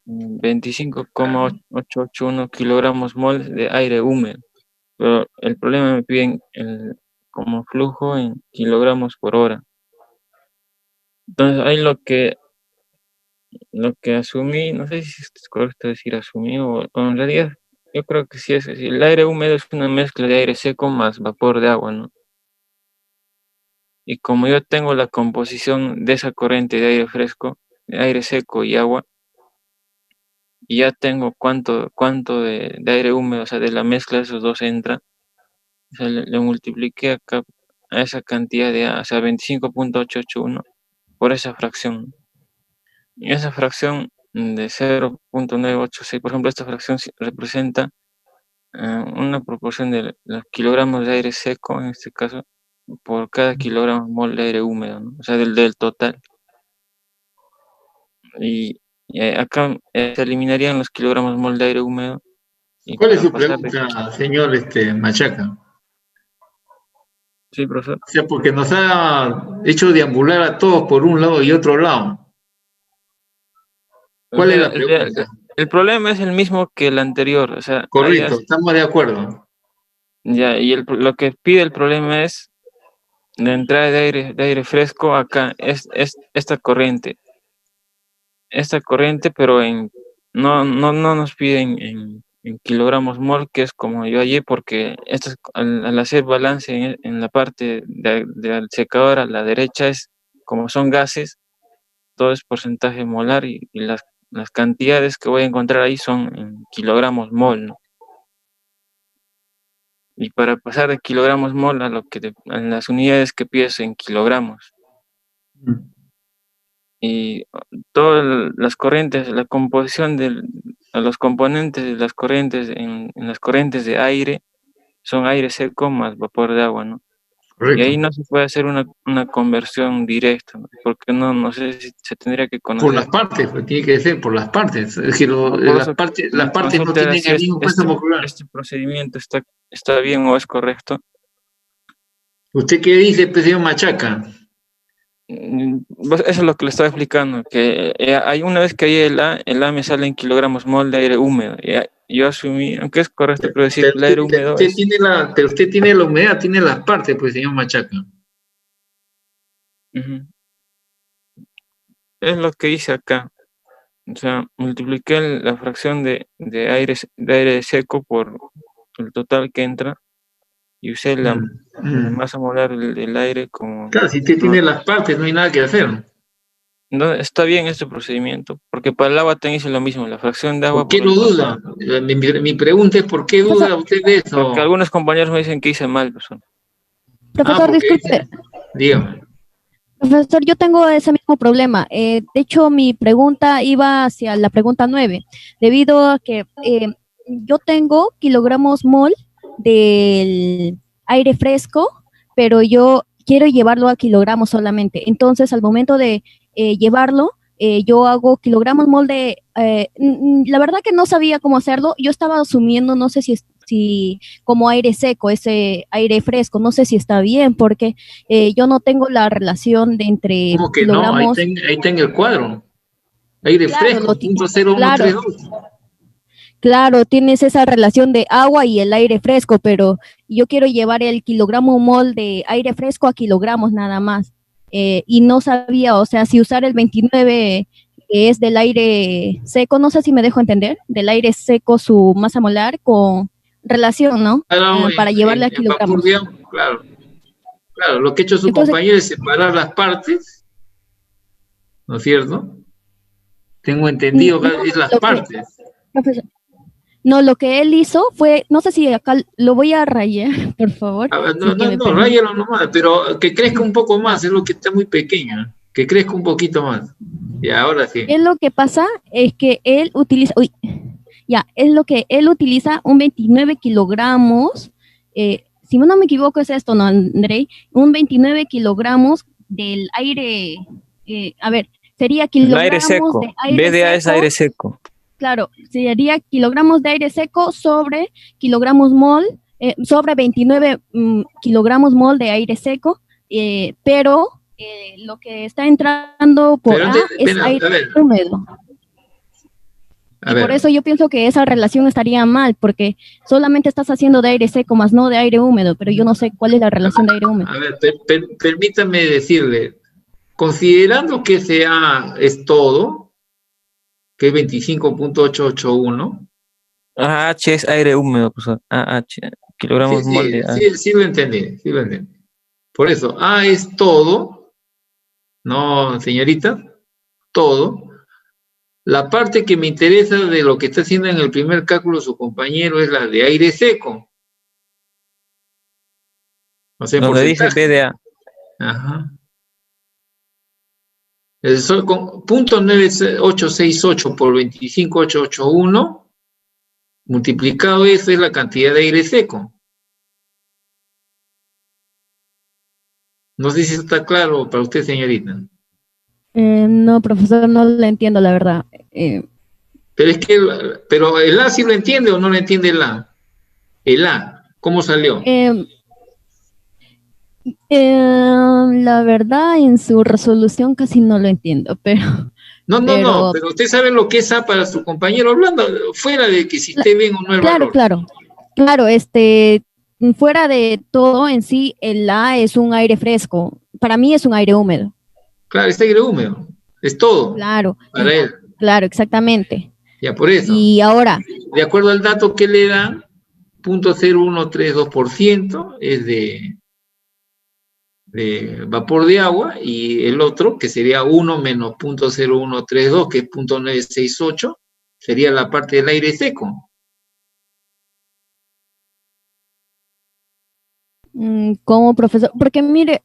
25,881 kilogramos mol de aire húmedo. Pero el problema me piden como flujo en kilogramos por hora. Entonces, ahí lo que asumí, no sé si es correcto decir asumí o en realidad, yo creo que sí es así. El aire húmedo es una mezcla de aire seco más vapor de agua, ¿no? Y como yo tengo la composición de esa corriente de aire fresco, de aire seco y agua, y ya tengo cuánto de aire húmedo, o sea, de la mezcla de esos dos entra, o sea, le multipliqué acá a esa cantidad o sea, 25,881 por esa fracción. Y esa fracción de 0,986, por ejemplo, esta fracción representa una proporción de los kilogramos de aire seco, en este caso, por cada kilogramo mol de aire húmedo, ¿no? O sea, del total. Y acá se eliminarían los kilogramos mol de aire húmedo. Y ¿Cuál es para su pasar de... pregunta, señor Machaca? Sí, profesor. O sea, porque nos ha hecho deambular a todos por un lado y otro lado. O ¿Cuál es sea, la pregunta? el problema es el mismo que el anterior. O sea, Correcto, estamos de acuerdo. ya, y lo que pide el problema es la entrada de aire fresco acá, es esta corriente. Esta corriente, pero no nos piden en kilogramos mol, que es como yo allí, porque al hacer balance en la parte del secador a la derecha, es como son gases, todo es porcentaje molar y las cantidades que voy a encontrar ahí son en kilogramos mol, ¿no? Y para pasar de kilogramos mol a las unidades que pides en kilogramos. Y todas las corrientes, la composición los componentes de las corrientes en las corrientes de aire son aire seco más vapor de agua, ¿no? Y ahí Correcto. no se puede hacer una conversión directa, ¿no? Porque no sé si se tendría que Por las conocer. partes, pues, tiene que ser por las partes. Es que Por las eso partes, mi las partes no consulta era tienen si el mismo peso molecular. este procedimiento está bien o es correcto. ¿Usted qué dice, pues, señor Machaca? Pues eso es lo que le estaba explicando, que hay una vez que hay el A me sale en kilogramos mol de aire húmedo. Yo asumí, aunque es correcto, pero decir Pero que el aire húmedo es... pero usted tiene la humedad, tiene las partes, pues, señor Machaca. Ujú. Es lo que hice acá. O sea, multipliqué la fracción de aire seco por el total que entra y usé la masa molar del aire como... Claro, si usted tiene las partes, no hay nada que hacer. No, está bien este procedimiento, porque para el agua también hice lo mismo, la fracción de agua ¿Por qué por lo el total. duda? Mi pregunta es, ¿por qué duda usted de eso? Porque algunos compañeros me dicen que hice mal, pues. Profesor, porque disculpe. dígame. Profesor, yo tengo ese mismo problema. De hecho, mi pregunta iba hacia la pregunta 9, debido a que yo tengo kilogramos mol del aire fresco, pero yo quiero llevarlo a kilogramos solamente. Entonces, al momento de llevarlo, yo hago kilogramos mol de... la verdad que no sabía cómo hacerlo. Yo estaba asumiendo, no sé si como aire seco, ese aire fresco, no sé si está bien, porque yo no tengo la relación de entre ¿Cómo que no? Ahí kilogramos. está en el cuadro. Aire Claro, fresco, punto 0132. Claro, tienes esa relación de agua y el aire fresco, pero yo quiero llevar el kilogramo mol de aire fresco a kilogramos nada más. Y no sabía, o sea, si usar el 29 que es del aire seco, no sé si me dejo entender, del aire seco su masa molar con relación, ¿no? Claro, Para llevarle a en vapor kilogramos. de agua, claro. Claro, lo que ha hecho su Entonces, compañero es separar las partes, ¿no es cierto? Tengo entendido que es las partes. Profesor, no, lo que él hizo fue, no sé si acá lo voy a rayar, por favor. A ver, si que me permite. ráyalo nomás, pero que crezca un poco más, es lo que está muy pequeña, que crezca un poquito más. Y ahora sí. Es lo que pasa es que él utiliza, es lo que él utiliza un 29 kilogramos, si no me equivoco es esto, ¿no, Andrei? Un 29 kilogramos del aire, a ver, sería El kilogramos aire seco, de aire BDA es seco. aire seco. Claro, sería kilogramos de aire seco sobre kilogramos mol, sobre 29 kilogramos mol de aire seco, pero lo que está entrando por Pero A antes, es espera, aire a ver, húmedo. a Y por ver, eso yo pienso que esa relación estaría mal, porque solamente estás haciendo de aire seco, más no de aire húmedo, pero yo no sé cuál es la relación de aire húmedo. a ver, permítame decirle, considerando que ese A es todo, que es 25.881, AH es aire húmedo, pues. AH, kilogramos mol de AH. sí lo entendí, sí lo entendí. Por eso, A es todo, no, señorita, todo. La parte que me interesa de lo que está haciendo en el primer cálculo su compañero es la de aire seco. O sea, Donde dice porcentaje. BDA. Ajá. El sol con punto 9868 por 25.881 multiplicado, eso es la cantidad de aire seco. No sé si eso está claro para usted, señorita. No, profesor, no lo entiendo, la verdad. Pero es que, pero el A sí lo entiende o no lo entiende el A. El A, ¿cómo salió? La verdad, en su resolución casi no lo entiendo, pero, No, pero pero usted sabe lo que es A para su compañero, hablando fuera de que si esté bien o no el claro, valor. claro, fuera de todo en sí, el A es un aire fresco. Para mí es un aire húmedo. Claro, está aire húmedo, es todo Claro, para él. claro, exactamente. Ya por eso, Y ahora, de acuerdo al dato que le dan, 0.0132% es de vapor de agua y el otro, que sería 1 menos 0.0132, que es 0.968, sería la parte del aire seco. como profesor, porque mire,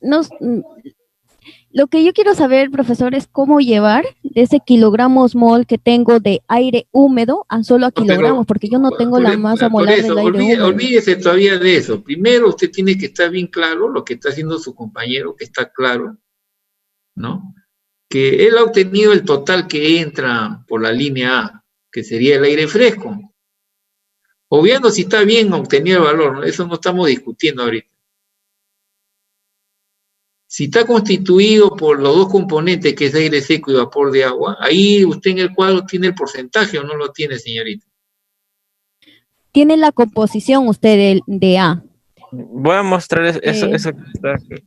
lo que yo quiero saber, profesor, es cómo llevar ese kilogramos mol que tengo de aire húmedo a solo a No, kilogramos, porque yo no tengo la masa por molar eso, del aire húmedo. olvídese todavía de eso. Primero usted tiene que estar bien claro lo que está haciendo su compañero, que está claro, ¿no? Que él ha obtenido el total que entra por la línea A, que sería el aire fresco. Obviando si está bien obtenido el valor, ¿no? Eso no estamos discutiendo ahorita. Si está constituido por los dos componentes, que es aire seco y vapor de agua, ahí usted en el cuadro tiene el porcentaje o no lo tiene, señorita. Tiene la composición usted de A. Voy a mostrar eso, eso que está aquí.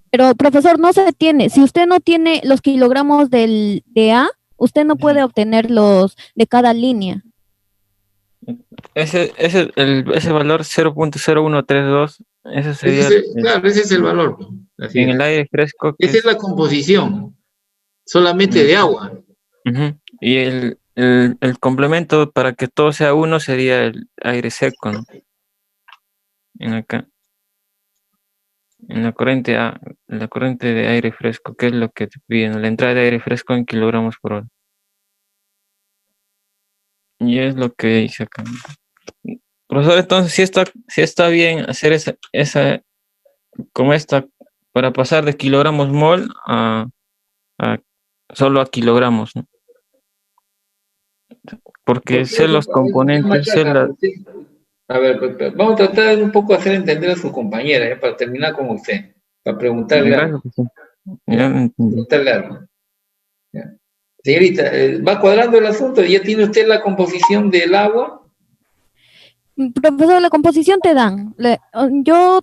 Pero, profesor, no se tiene. Si usted no tiene los kilogramos de A, usted no puede obtener los de cada línea. Ese valor 0.0132, ese sería Claro, ese es el valor. Así en es. el aire fresco. Esa es la composición, solamente de agua. Y el complemento para que todo sea uno sería el aire seco, ¿no? En acá. En la corriente A, la corriente de aire fresco, que es lo que te piden, la entrada de aire fresco en kilogramos por hora. Y es lo que hice acá. Profesor, entonces sí está bien hacer esa como esta, para pasar de kilogramos mol a solo a kilogramos, ¿no? Porque sé los componentes, sé la... A ver, vamos a tratar de un poco hacer entender a su compañera, para terminar con usted, para preguntarle algo. Preguntarle algo. Ya. Señorita, ¿va cuadrando el asunto? ¿Ya tiene usted la composición del agua? Profesor, la composición te dan. Yo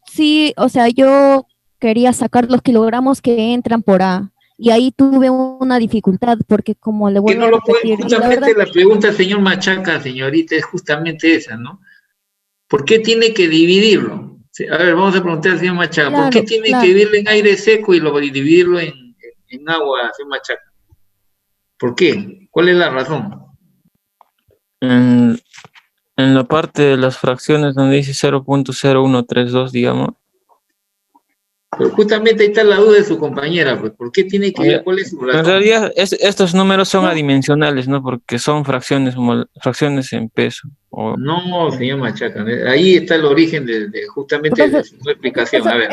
sí, o sea, yo quería sacar los kilogramos que entran por A. Y ahí tuve una dificultad, porque como le Que vuelvo no a lo puede, repetir, y la justamente verdad, la pregunta del señor Machaca, señorita, es justamente esa, ¿no? ¿Por qué tiene que dividirlo? A ver, vamos a preguntar al señor Machaca, ¿por qué tiene que dividirlo en aire seco y dividirlo en agua, señor Machaca? ¿Por qué? ¿Cuál es la razón? En la parte de las fracciones donde dice 0.0132, digamos. Pero justamente ahí está la duda de su compañera, pues, ¿por qué tiene que ir? ¿Cuál es su razón? En realidad, estos números son adimensionales, ¿no? Porque son fracciones en peso. No, señor Machaca, ahí está el origen justamente de su explicación. A ver.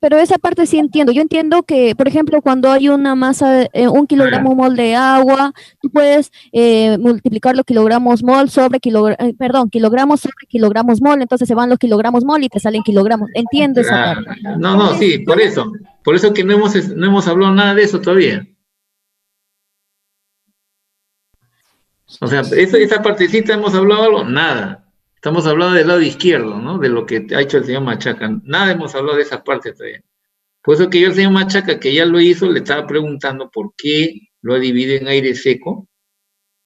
Pero esa parte sí entiendo. Yo entiendo que, por ejemplo, cuando hay una masa, un kilogramo mol de agua, tú puedes multiplicar los kilogramos mol sobre kilogramos sobre kilogramos mol, entonces se van los kilogramos mol y te salen kilogramos. Entiendo esa parte. No, sí, por eso. Por eso que no hemos hablado nada de eso todavía. O sea, esa partecita hemos hablado algo, nada. Estamos hablando del lado izquierdo, ¿no? De lo que ha hecho el señor Machaca. Nada hemos hablado de esa parte todavía. Por eso que yo al señor Machaca, que ya lo hizo, le estaba preguntando por qué lo ha dividido en aire seco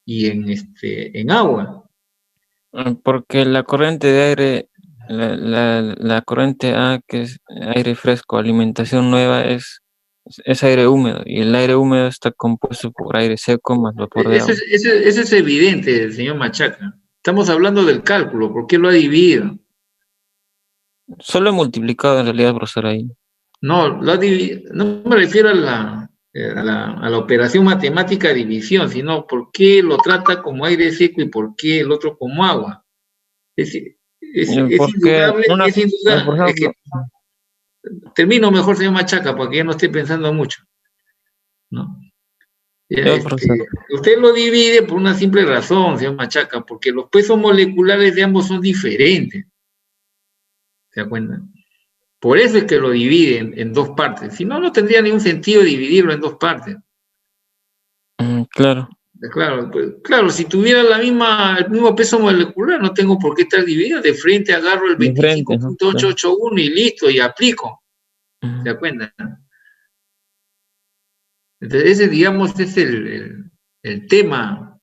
y en agua. Porque la corriente de aire, la corriente A, que es aire fresco, alimentación nueva, es aire húmedo, y el aire húmedo está compuesto por aire seco más vapor de agua. Eso es evidente, señor Machaca. Estamos hablando del cálculo, ¿por qué lo ha dividido? Solo he multiplicado en realidad, profesor, ahí. No, no me refiero a la operación matemática de división, sino por qué lo trata como aire seco y por qué el otro como agua. Es decir, Es Porque indudable, una, es indudable. por Es que ejemplo, termino mejor, señor Machaca, para que ya no esté pensando mucho, ¿no? Ya, yo, profesor, usted lo divide por una simple razón, señor Machaca, porque los pesos moleculares de ambos son diferentes. ¿Se da cuenta? Por eso es que lo dividen en dos partes. Si no, no tendría ningún sentido dividirlo en dos partes. claro, Claro, pues, claro, si tuviera el mismo peso molecular, no tengo por qué estar dividido. De frente agarro el diferente, ¿no? Claro. 25.881 y listo, y aplico. Ujú. ¿Se da cuenta? Entonces, ese, digamos, es el tema.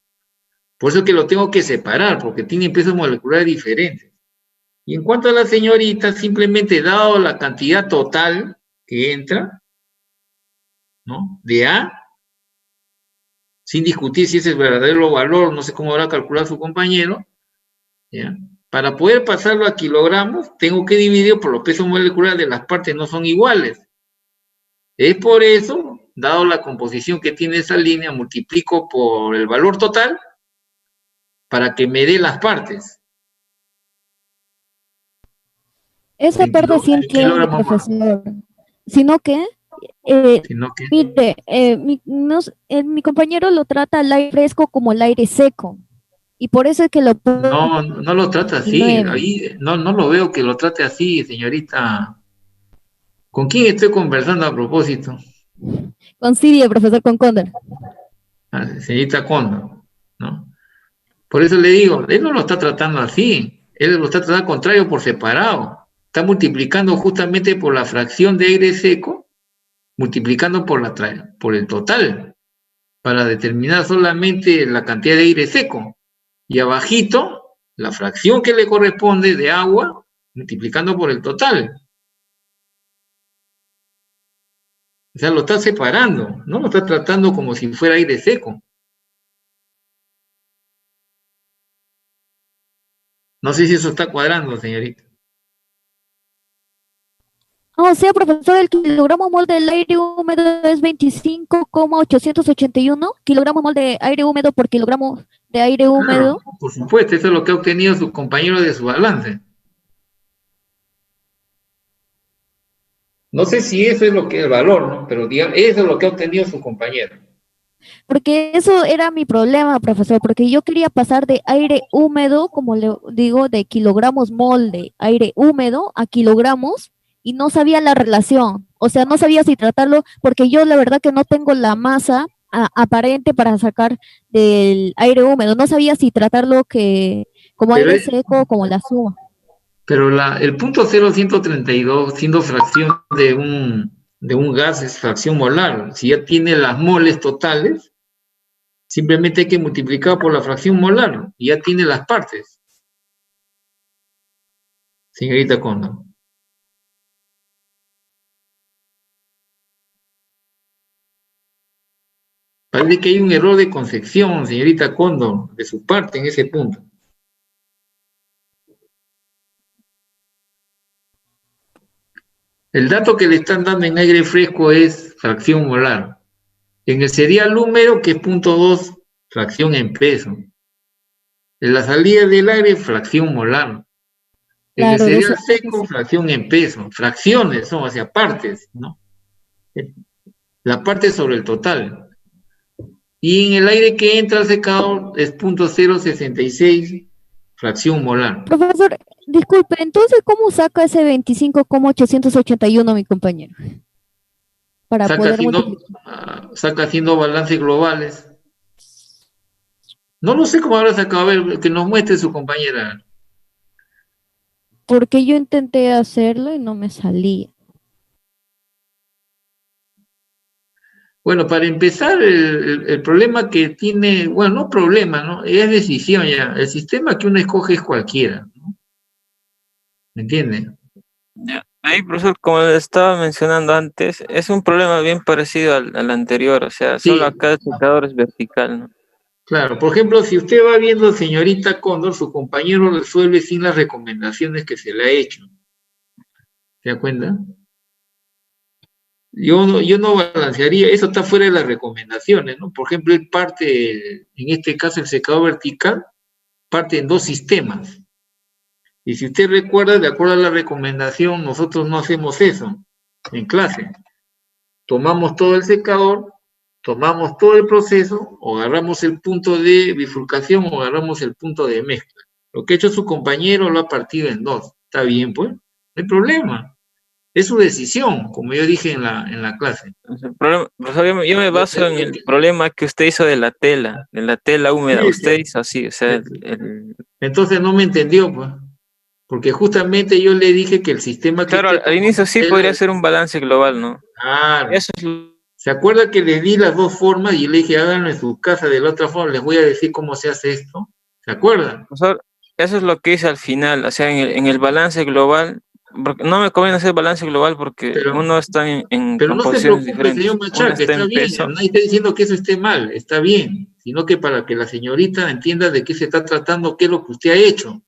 Por eso es que lo tengo que separar, porque tienen pesos moleculares diferentes. Y en cuanto a la señorita, simplemente dado la cantidad total que entra, ¿no? De A, sin discutir si ese es el verdadero valor, no sé cómo habrá calculado su compañero, ¿ya? Para poder pasarlo a kilogramos, tengo que dividir por los pesos moleculares de las partes, no son iguales. Es por eso, dado la composición que tiene esa línea, multiplico por el valor total para que me dé las partes. Esa parte sí entiendo, Kilogramos más. profesor. Sino que, Sino que mire, mi compañero lo trata al aire fresco como el aire seco. Y por eso es que lo no, no lo trata así. 9. Ahí no lo veo que lo trate así, señorita. ¿Con quién estoy conversando a propósito? Coincide, profesor, con Cóndor. Señorita Condo, ¿no? Por eso le digo, él no lo está tratando así, él lo está tratando al contrario por separado. Está multiplicando justamente por la fracción de aire seco, multiplicando por el total, para determinar solamente la cantidad de aire seco. Y abajito, la fracción que le corresponde de agua, multiplicando por el total. O sea, lo está separando, no lo está tratando como si fuera aire seco. No sé si eso está cuadrando, señorita. O sea, profesor, el kilogramo mol del aire húmedo es 25,881 kilogramos mol de aire húmedo por kilogramo de aire húmedo. Claro, por supuesto, eso es lo que ha obtenido su compañero de su balance. No sé si eso es lo que es el valor, ¿no? Pero digamos, eso es lo que ha obtenido su compañero. Porque eso era mi problema, profesor, porque yo quería pasar de aire húmedo, como le digo, de kilogramos mol de aire húmedo a kilogramos, y no sabía la relación. O sea, no sabía si tratarlo, porque yo la verdad que no tengo la masa aparente para sacar del aire húmedo. No sabía si tratarlo como Pero, aire seco o como la suma. pero el punto 0,132, siendo fracción de un gas, es fracción molar. Si ya tiene las moles totales, simplemente hay que multiplicar por la fracción molar y ya tiene las partes. Señorita Condo. Parece que hay un error de concepción, señorita Condo, de su parte en ese punto. El dato que le están dando en aire fresco es fracción molar. En el cereal húmedo, que es 0,2, fracción en peso. En la salida del aire, fracción molar. En el Claro, de cereal eso. seco, fracción en peso. Fracciones son, o sea, partes, ¿no? La parte sobre el total. Y en el aire que entra al secador es 0,066, fracción molar. Profesor, disculpe, entonces, ¿cómo saca ese 25,881 mi compañero? Para poder multiplicar. Saca haciendo balances globales. No lo sé cómo habrá sacado, a ver, que nos muestre su compañera. Porque yo intenté hacerlo y no me salía. Bueno, para empezar, el problema que tiene, bueno, no problema, ¿no? Es decisión ya. El sistema que uno escoge es cualquiera, ¿no? ¿Me entiende? ya. Ahí, profesor, como le estaba mencionando antes, es un problema bien parecido al anterior, o sea, Sí, solo acá el secador es vertical, ¿no? claro. Por ejemplo, si usted va viendo, señorita Cóndor, su compañero resuelve sin las recomendaciones que se le ha hecho. ¿Se da cuenta? Yo no balancearía, eso está fuera de las recomendaciones, ¿no? Por ejemplo, él parte, en este caso el secador vertical, parte en dos sistemas. Y si usted recuerda, de acuerdo a la recomendación, nosotros no hacemos eso en clase. Tomamos todo el secador, tomamos todo el proceso, o agarramos el punto de bifurcación o agarramos el punto de mezcla. Lo que ha hecho su compañero lo ha partido en dos. Está bien, pues, no hay problema. Es su decisión, como yo dije en la clase. El problema, profesor, yo me baso en el problema que usted hizo de la tela húmeda. Sí, Usted sí. hizo así, o sea, Entonces no me entendió, pues. Porque justamente yo le dije que el sistema que claro, usted al inicio sí tela podría es- ser un balance global, ¿no? Claro. Eso es lo ¿Se acuerda que les di las dos formas y le dije háganlo en su casa de la otra forma? Les voy a decir cómo se hace esto. ¿Se acuerdan? profesor, eso es lo que hice al final, o sea, en el balance global, porque no me conviene hacer balance global porque Pero, uno está en pero no se composiciones preocupe, diferentes. señor Uno Machaca, está está en bien. peso. Nadie está diciendo que eso esté mal, está bien. Sino que para que la señorita entienda de qué se está tratando, qué es lo que usted ha hecho.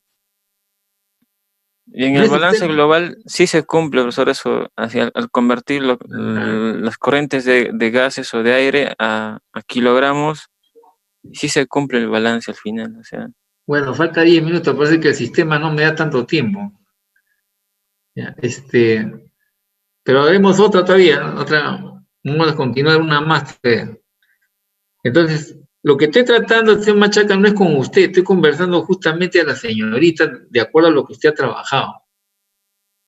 Y en No el es usted. balance global sí se cumple, profesor, eso, hacia, al convertir las corrientes de gases o de aire a kilogramos, sí se cumple el balance al final, o sea. Bueno, falta 10 minutos, parece que el sistema no me da tanto tiempo. Ya, pero haremos otra todavía, ¿no? Vamos a continuar una más. Entonces, lo que estoy tratando, señor Machaca, no es con usted, estoy conversando justamente a la señorita de acuerdo a lo que usted ha trabajado.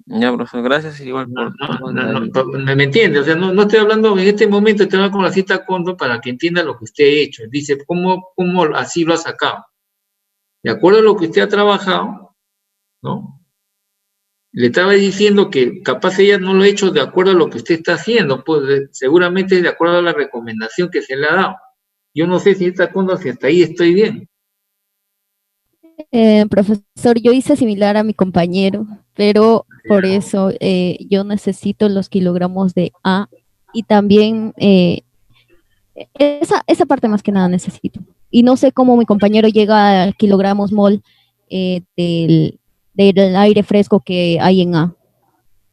Ya, profesor, gracias igual No, por toda la ¿me entiende? O sea, no estoy hablando en este momento, estoy hablando con la cita Condo para que entienda lo que usted ha hecho. Dice, ¿cómo así lo ha sacado? De acuerdo a lo que usted ha trabajado, ¿no? Le estaba diciendo que capaz ella no lo ha hecho de acuerdo a lo que usted está haciendo, pues seguramente de acuerdo a la recomendación que se le ha dado. Yo no sé si está Condo, si hasta ahí estoy bien. Profesor, yo hice similar a mi compañero, pero por eso yo necesito los kilogramos de A y también esa parte más que nada necesito. Y no sé cómo mi compañero llega a kilogramos mol del aire fresco que hay en A.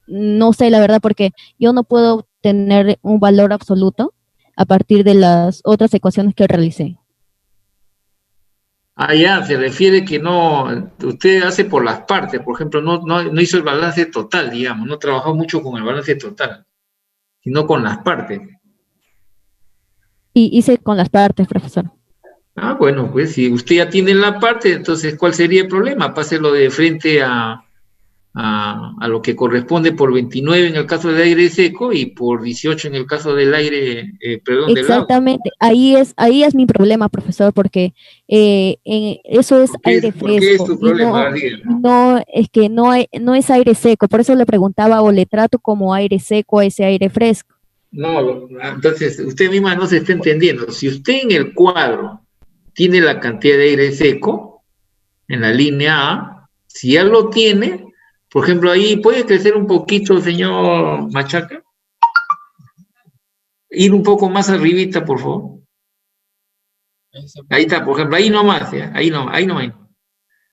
No sé la verdad porque yo no puedo obtener un valor absoluto a partir de las otras ecuaciones que realicé. Ah, ya, se refiere que no, usted hace por las partes, por ejemplo, no hizo el balance total, digamos, no trabajó mucho con el balance total, sino con las partes. Y hice con las partes, profesor. Ah, bueno, pues si usted ya tiene la parte, entonces, ¿cuál sería el problema? Páselo de frente a lo que corresponde por 29 en el caso del aire seco y por 18 en el caso del aire, perdón, del agua. Exactamente, ahí es mi problema, profesor, porque eso es aire ¿Por qué es fresco tu y problema? A ver, dígame. no es que no es aire seco, por eso le preguntaba o le trato como aire seco a ese aire fresco. No, entonces usted misma no se está entendiendo. Si usted en el cuadro tiene la cantidad de aire seco en la línea A, si ya lo tiene, por ejemplo, ahí puede crecer un poquito, señor Machaca, ir un poco más arribita, por favor. Ahí está, por ejemplo, ahí nomás, ¿ya? Ahí no hay.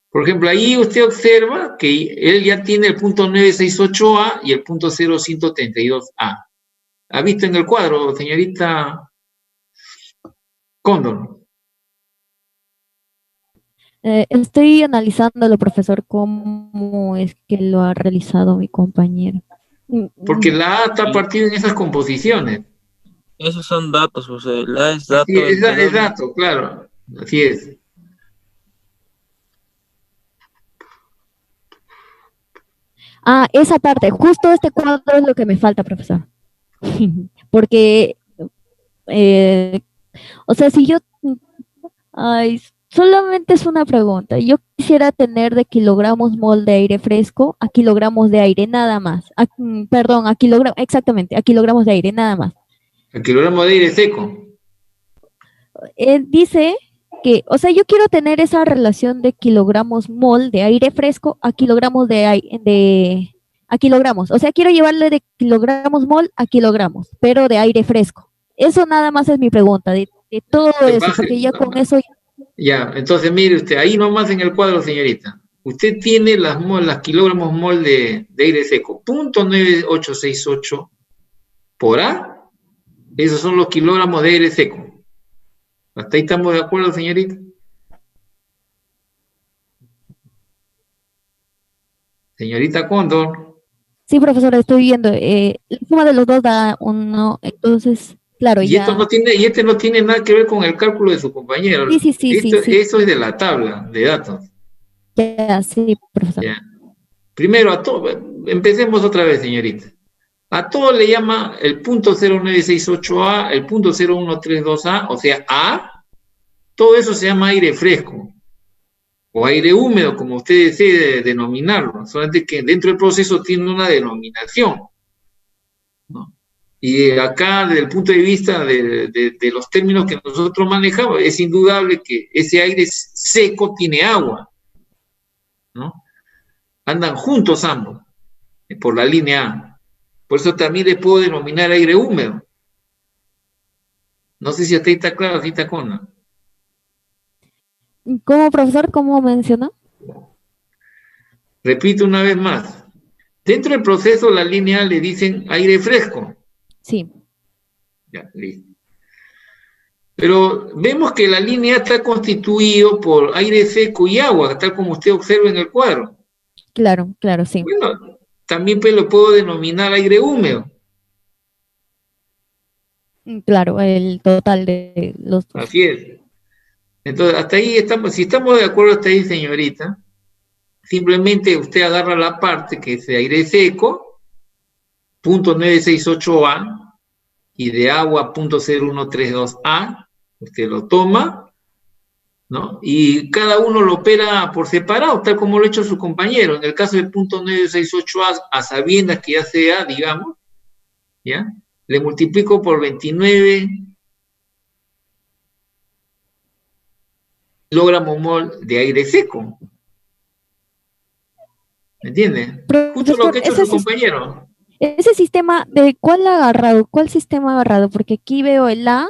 Por ejemplo, ahí usted observa que él ya tiene el punto 968A y el punto 0132A. ¿Ha visto en el cuadro, señorita Cóndor? Estoy analizándolo, profesor, cómo es que lo ha realizado mi compañero. Porque la A está partida en esas composiciones. Esos son datos, o sea, la es Así dato, el es denominador. dato, claro. Así es. Esa parte, justo este cuadro es lo que me falta, profesor. Porque, eh, o sea, si yo, ay, solamente es una pregunta. Yo quisiera tener de kilogramos mol de aire fresco a kilogramos de aire nada más. Perdón, a kilogramos, exactamente, a kilogramos de aire nada más. El kilogramo de aire seco. Dice que, o sea, yo quiero tener esa relación de kilogramos mol de aire fresco a kilogramos a kilogramos. O sea, quiero llevarle de kilogramos mol a kilogramos, pero de aire fresco. Eso nada más es mi pregunta, de todo eso, porque ya con eso Ya, entonces mire usted, ahí nomás en el cuadro, señorita. Usted tiene las kilogramos mol de aire seco. Punto 9868 por A. Esos son los kilogramos de aire seco. ¿Hasta ahí estamos de acuerdo, señorita? Señorita Cóndor. Sí, profesor, estoy viendo. La suma de los dos da 1, entonces, claro, Y esto ya. no tiene, y este no tiene nada que ver con el cálculo de su compañero. Sí, sí, sí, sí, sí. Eso es de la tabla de datos. Ya, sí, profesor. Ya. Primero, empecemos otra vez, señorita. A todo le llama el punto 0968A, el punto 0132A, o sea, A, todo eso se llama aire fresco o aire húmedo, como usted desee denominarlo, solamente que dentro del proceso tiene una denominación, ¿no? Y acá, desde el punto de vista de los términos que nosotros manejamos, es indudable que ese aire seco tiene agua, ¿no? Andan juntos ambos, por la línea A. Por eso también le puedo denominar aire húmedo. No sé si hasta ahí está claro, si está con. ¿Cómo, profesor? ¿Cómo mencionó? Repito una vez más. Dentro del proceso, la línea A le dicen aire fresco. Sí. Ya, listo. Pero vemos que la línea está constituido por aire seco y agua, tal como usted observa en el cuadro. Claro, claro, sí. Bueno, también pues lo puedo denominar aire húmedo. Claro, el total de los dos. Así es. Entonces, hasta ahí estamos, si estamos de acuerdo hasta ahí, señorita, simplemente usted agarra la parte que es de aire seco, punto 968A, y de agua, punto 0132A, usted lo toma, ¿no? Y cada uno lo opera por separado, tal como lo ha hecho su compañero. En el caso del punto 968A, a sabiendas que ya sea, digamos, ¿ya? Le multiplico por 29 kilogramos mol de aire seco. ¿Me entiende? Justo lo Profesor, que ha hecho su compañero. ese sistema, ¿de cuál ha agarrado? ¿Cuál sistema ha agarrado? Porque aquí veo el A,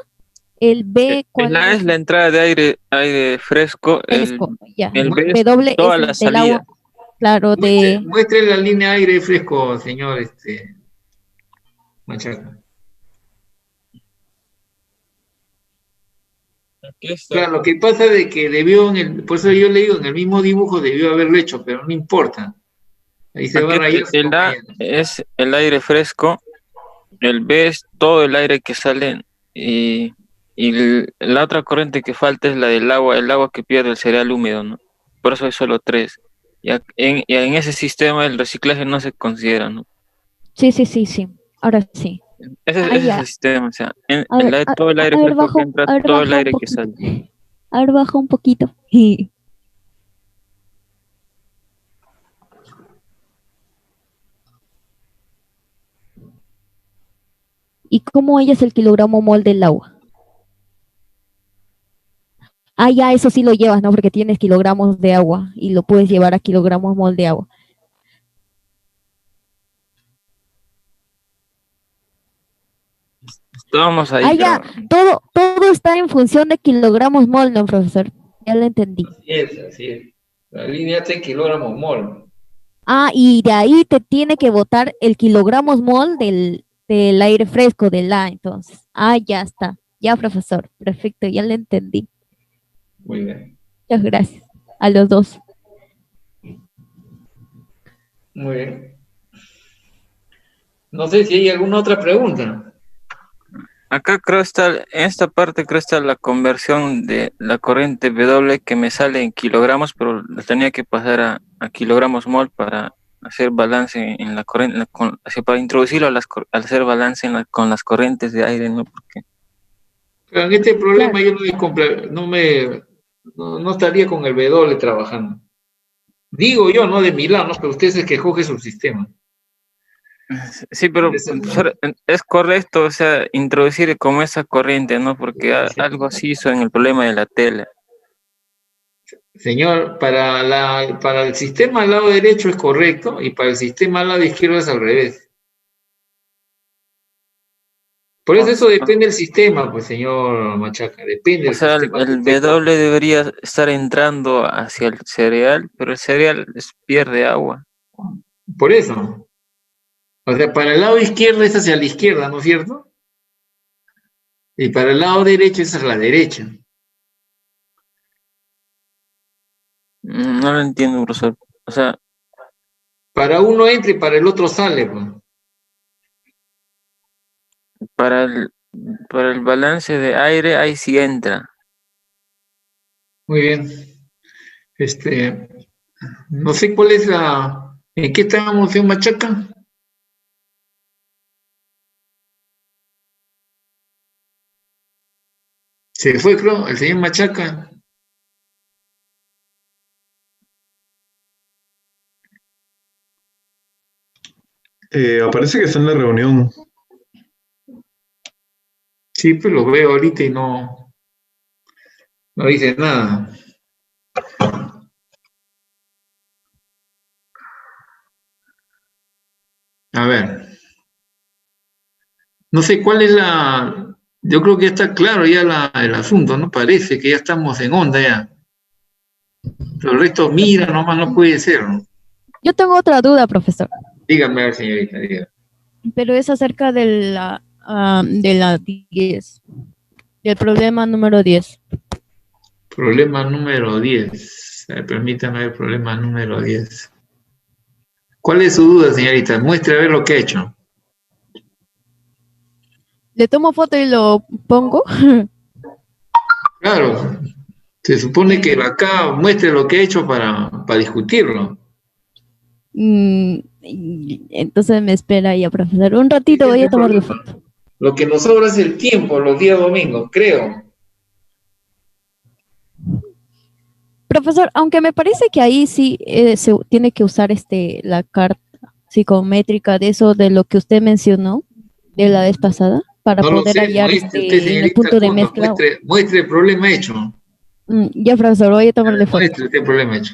el B, ¿cuál El A es la entrada de aire fresco, fresco? Ya. el B es W toda es la del salida. agua. Claro, Muestre la línea aire fresco, señor Machaca. Aquí está. Claro, lo que pasa es que debió, por eso yo le digo, en el mismo dibujo debió haberlo hecho, pero no importa. Ahí se va a Aquí rayar su el A compañero. es el aire fresco, el B es todo el aire que sale y la otra corriente que falta es la del agua, el agua que pierde el cereal húmedo, ¿no? Por eso hay solo tres. Y en ese sistema el reciclaje no se considera, ¿no? Sí, sí, sí, sí. Ahora sí. Ese es el sistema, o sea, todo el aire A ver, fresco que entra, todo el baja un aire que poquito. sale. A ver, baja un poquito. ¿Y cómo ella es el kilogramo mol del agua? Ah, ya, eso sí lo llevas, ¿no? Porque tienes kilogramos de agua y lo puedes llevar a kilogramos mol de agua. Estábamos ahí, Ah, ya, todo está en función de kilogramos mol, ¿no, profesor? Ya lo entendí. Así es. La línea está en kilogramos mol. Ah, y de ahí te tiene que botar el kilogramos mol del aire fresco del A, entonces. Ah, ya está. Ya, profesor. Perfecto, ya lo entendí. Muy bien. Muchas gracias a los dos. Muy bien. No sé si hay alguna otra pregunta. acá en esta parte creo está la conversión de la corriente W que me sale en kilogramos, pero la tenía que pasar a kilogramos mol para hacer balance en la corriente, para introducirlo al hacer balance con las corrientes de aire, ¿no? Porque Pero en este problema yo no estaría con el W trabajando. Digo yo, no de mi lado, ¿no? Pero usted es el que coge su sistema. sí, pero profesor, es correcto, o sea, introducir como esa corriente, ¿no? Porque algo así hizo en el problema de la tela. Señor, para el sistema al lado derecho es correcto y para el sistema al lado izquierdo es al revés. Por eso depende del sistema, pues, señor Machaca, depende O del sea, sistema. el W debería estar entrando hacia el cereal, pero el cereal pierde agua. Por eso. O sea, para el lado izquierdo es hacia la izquierda, ¿no es cierto? Y para el lado derecho es hacia la derecha. No lo entiendo, profesor. O sea, Para uno entra y para el otro sale, pues. Para el balance de aire, ahí sí entra. Muy bien. No sé cuál es ¿en qué estábamos, señor Machaca? Se fue, creo, el señor Machaca. Aparece que está en la reunión. Sí, pues lo veo ahorita y no dice nada. A ver. No sé cuál es yo creo que ya está claro ya el asunto, ¿no? Parece que ya estamos en onda ya. Pero el resto mira, nomás no puede ser, ¿no? Yo tengo otra duda, profesor, Dígame, a ver, señorita, dígame. pero es acerca de la 10, del problema número 10. Problema número 10. Permítame ver, problema número 10. ¿Cuál es su duda, señorita? Muestre a ver lo que ha hecho. Le tomo foto y lo pongo. Claro, se supone que acá muestre lo que ha hecho para discutirlo. Entonces me espera ya, profesor. Un ratito voy a tomarle foto. Lo que nos sobra es el tiempo los días domingos, creo. Profesor, aunque me parece que ahí sí se tiene que usar la carta psicométrica de eso, de lo que usted mencionó de la vez pasada, para No lo poder sé, hallar muestre usted, en el señorita punto de Condor, mezcla. muestre el problema hecho. Ya, profesor, voy a tomarle foto. Muestre usted el problema hecho.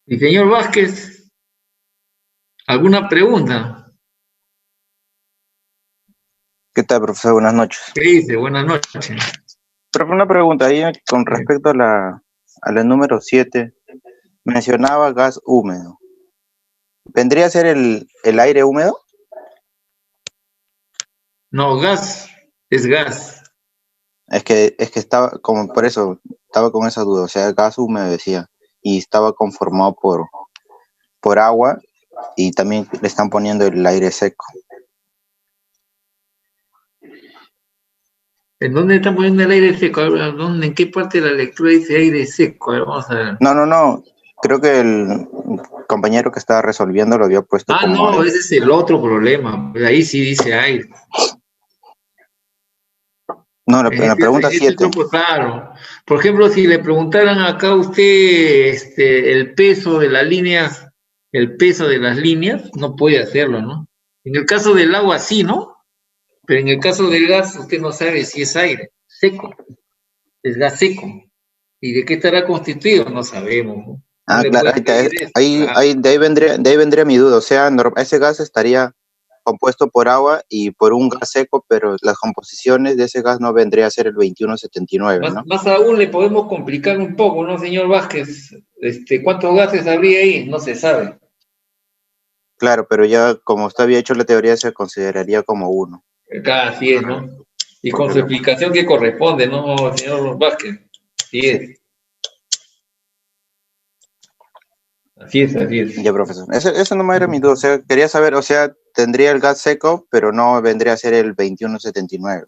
Y señor Vázquez, ¿alguna pregunta? ¿Qué tal, profesor? Buenas noches. ¿Qué dice? Buenas noches. Pero una pregunta ahí con respecto a la número 7. Mencionaba gas húmedo. ¿Vendría a ser el aire húmedo? No, gas es gas. Es que estaba como por eso, estaba con esa duda. O sea, gas húmedo decía. Y estaba conformado por agua y también le están poniendo el aire seco. ¿En dónde están poniendo el aire seco? A ver, ¿en qué parte de la lectura dice aire seco? A ver, vamos a ver. No. Creo que el compañero que estaba resolviendo lo había puesto como No, aire. ese es el otro problema. Ahí sí dice aire. No, en la pregunta 7. Claro. Por ejemplo, si le preguntaran acá a usted el peso de las líneas, no puede hacerlo, ¿no? En el caso del agua sí, ¿no? Pero en el caso del gas, usted no sabe si es aire seco, es gas seco. ¿Y de qué estará constituido? No sabemos, ¿no? Ah, No claro, de ahí vendría mi duda. O sea, ese gas estaría compuesto por agua y por un gas seco, pero las composiciones de ese gas no vendría a ser el 2179, ¿no? Más aún le podemos complicar un poco, ¿no, señor Vázquez? ¿Cuántos gases habría ahí? No se sabe. Claro, pero ya como usted había hecho la teoría, se consideraría como uno. Así es, ¿no? Y con su explicación que corresponde, ¿no, señor Vázquez? Así es. Así es. Ya, profesor. Eso no me era mi duda. O sea, quería saber, o sea, tendría el gas seco, pero no vendría a ser el 2179.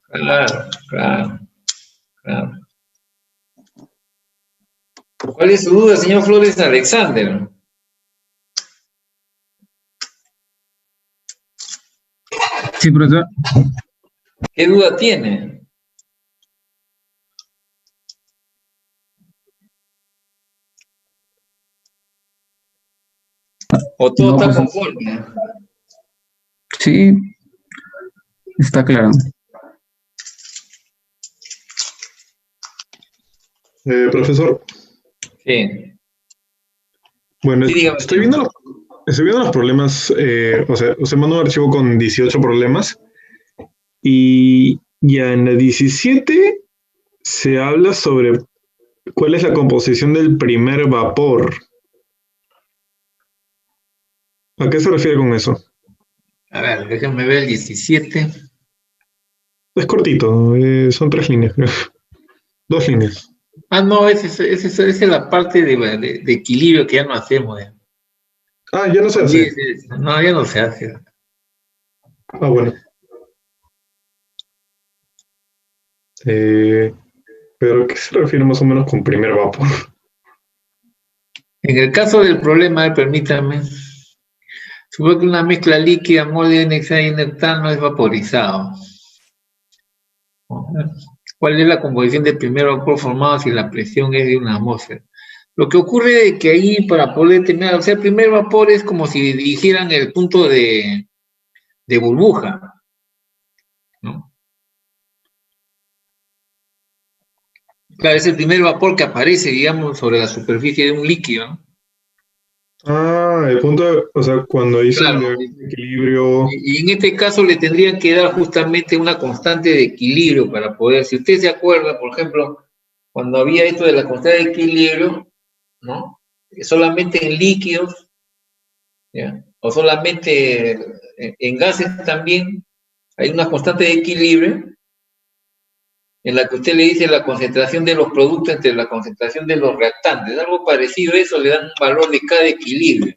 Claro. ¿Cuál es su duda, señor Flores Alexander? Sí, profesor. ¿Qué duda tiene? ¿O todo está conforme? Sí, está claro. Profesor. Sí. Bueno, Sí, dígame. estoy viendo los problemas, o sea, usted mandó un archivo con 18 problemas y ya en la 17 se habla sobre cuál es la composición del primer vapor. ¿A qué se refiere con eso? A ver, déjenme ver el 17. Es cortito, son 3 líneas, creo. 2 líneas. Ah, no, esa es la parte de equilibrio que ya no hacemos. Ah, ya no se Sí, hace. sí, no, ya no se hace. Ah, bueno. Pero ¿qué se refiere más o menos con primer vapor? En el caso del problema, permítame, supongo que una mezcla líquida, mole, NXA y inertano es vaporizado. ¿Cuál es la composición del primer vapor formado si la presión es de una atmósfera? Lo que ocurre es que ahí para poder terminar, o sea, el primer vapor es como si dijeran el punto de burbuja, ¿no? Claro, es el primer vapor que aparece, digamos, sobre la superficie de un líquido, ¿no? Ah, el punto, o sea, cuando hice el Claro, diagrama de equilibrio. y en este caso le tendrían que dar justamente una constante de equilibrio para poder, si usted se acuerda, por ejemplo, cuando había esto de la constante de equilibrio, ¿no? Solamente en líquidos, ¿ya? O solamente en gases también hay una constante de equilibrio en la que usted le dice la concentración de los productos entre la concentración de los reactantes. Algo parecido a eso le dan un valor de cada equilibrio.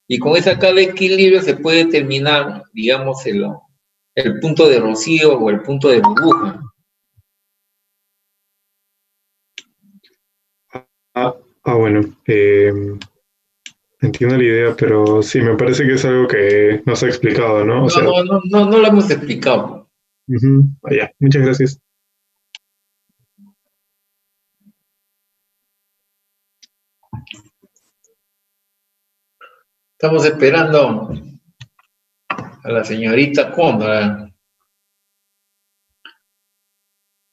Y con esa cada equilibrio se puede determinar, digamos, el punto de rocío o el punto de burbuja. Bueno, entiendo la idea, pero sí, me parece que es algo que no se ha explicado, ¿no? O sea, No lo hemos explicado. Ya, muchas gracias. Estamos esperando a la señorita Cóndora.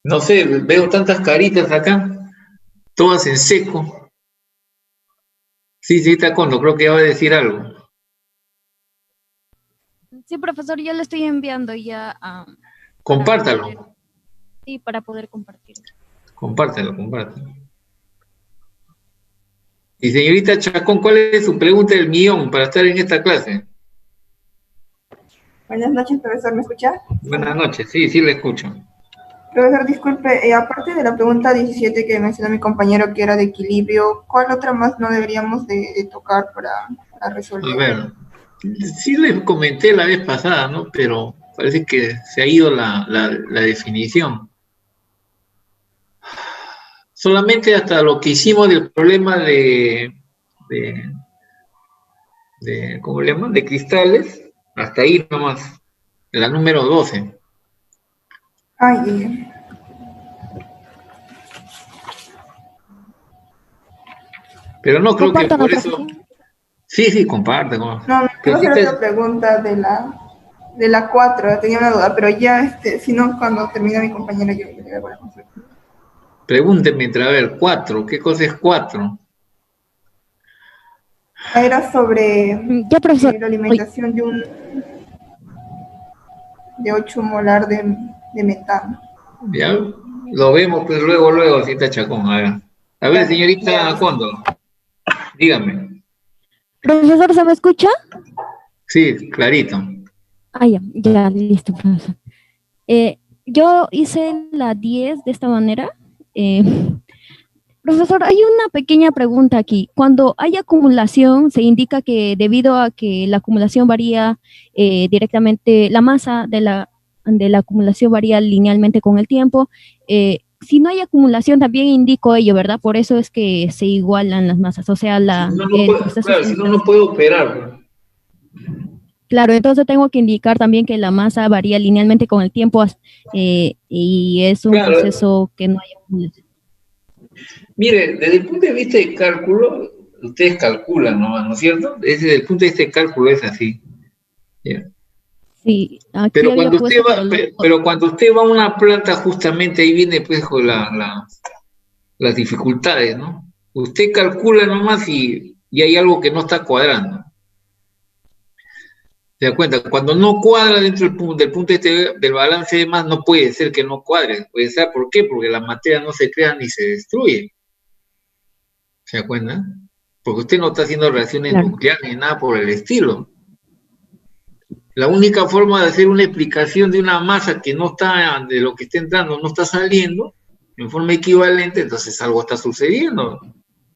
No sé, veo tantas caritas acá, todas en seco. Sí, está Cóndor, creo que va a decir algo. Sí, profesor, ya le estoy enviando ya Compártalo. para poder compartir. Compártelo. Y señorita Chacón, ¿cuál es su pregunta del millón para estar en esta clase? Buenas noches, profesor, ¿me escucha? Buenas noches, sí, le escucho. Profesor, disculpe, aparte de la pregunta 17 que mencionó mi compañero que era de equilibrio, ¿cuál otra más no deberíamos de tocar para A resolver? ver, sí les comenté la vez pasada, ¿no? Pero parece que se ha ido la definición. Solamente hasta lo que hicimos del problema ¿cómo le llaman? De cristales, hasta ahí nomás, la número 12. Ay, Pero no creo que Compártanos, por eso... profesor. Sí, comparte. no, me Pero iba a sí hacer otra pregunta de la 4, tenía una duda, pero ya, si no, cuando termine mi compañero yo le hago la consulta. pregúnteme mientras, a ver, 4, ¿qué cosa es 4? Era sobre Ya, profesor. la alimentación de 8 molar de metano. Ya lo vemos pues luego, cita Chacón. A ver, Ya, señorita ya. Cóndor, dígame. Profesor, ¿se me escucha? Sí, clarito. Ya, listo, profesor. Yo hice la 10 de esta manera. Eh, Profesor, hay una pequeña pregunta aquí. Cuando hay acumulación, se indica que debido a que la acumulación varía directamente, la masa de la acumulación varía linealmente con el tiempo. Si no hay acumulación, también indico ello, ¿verdad? Por eso es que se igualan las masas, o sea, el proceso Claro, si no, no puedo operar. Claro, entonces tengo que indicar también que la masa varía linealmente con el tiempo y es un Claro. proceso que no hay acumulación. Mire, desde el punto de vista de cálculo, ustedes calculan nomás, ¿no es cierto? Desde el punto de vista de cálculo es así. Yeah. Sí, aquí Pero había cuando usted puesto, va, pero cuando usted va a una planta, justamente ahí viene pues con las dificultades, ¿no? Usted calcula nomás y hay algo que no está cuadrando. ¿Se da cuenta? Cuando no cuadra dentro del punto del balance de más, no puede ser que no cuadre. Puede ser, ¿por qué? Porque la materia no se crea ni se destruye. ¿Se da cuenta? Porque usted no está haciendo reacciones claro, nucleares ni nada por el estilo. La única forma de hacer una explicación de una masa que no está, de lo que está entrando, no está saliendo en forma equivalente, entonces algo está sucediendo.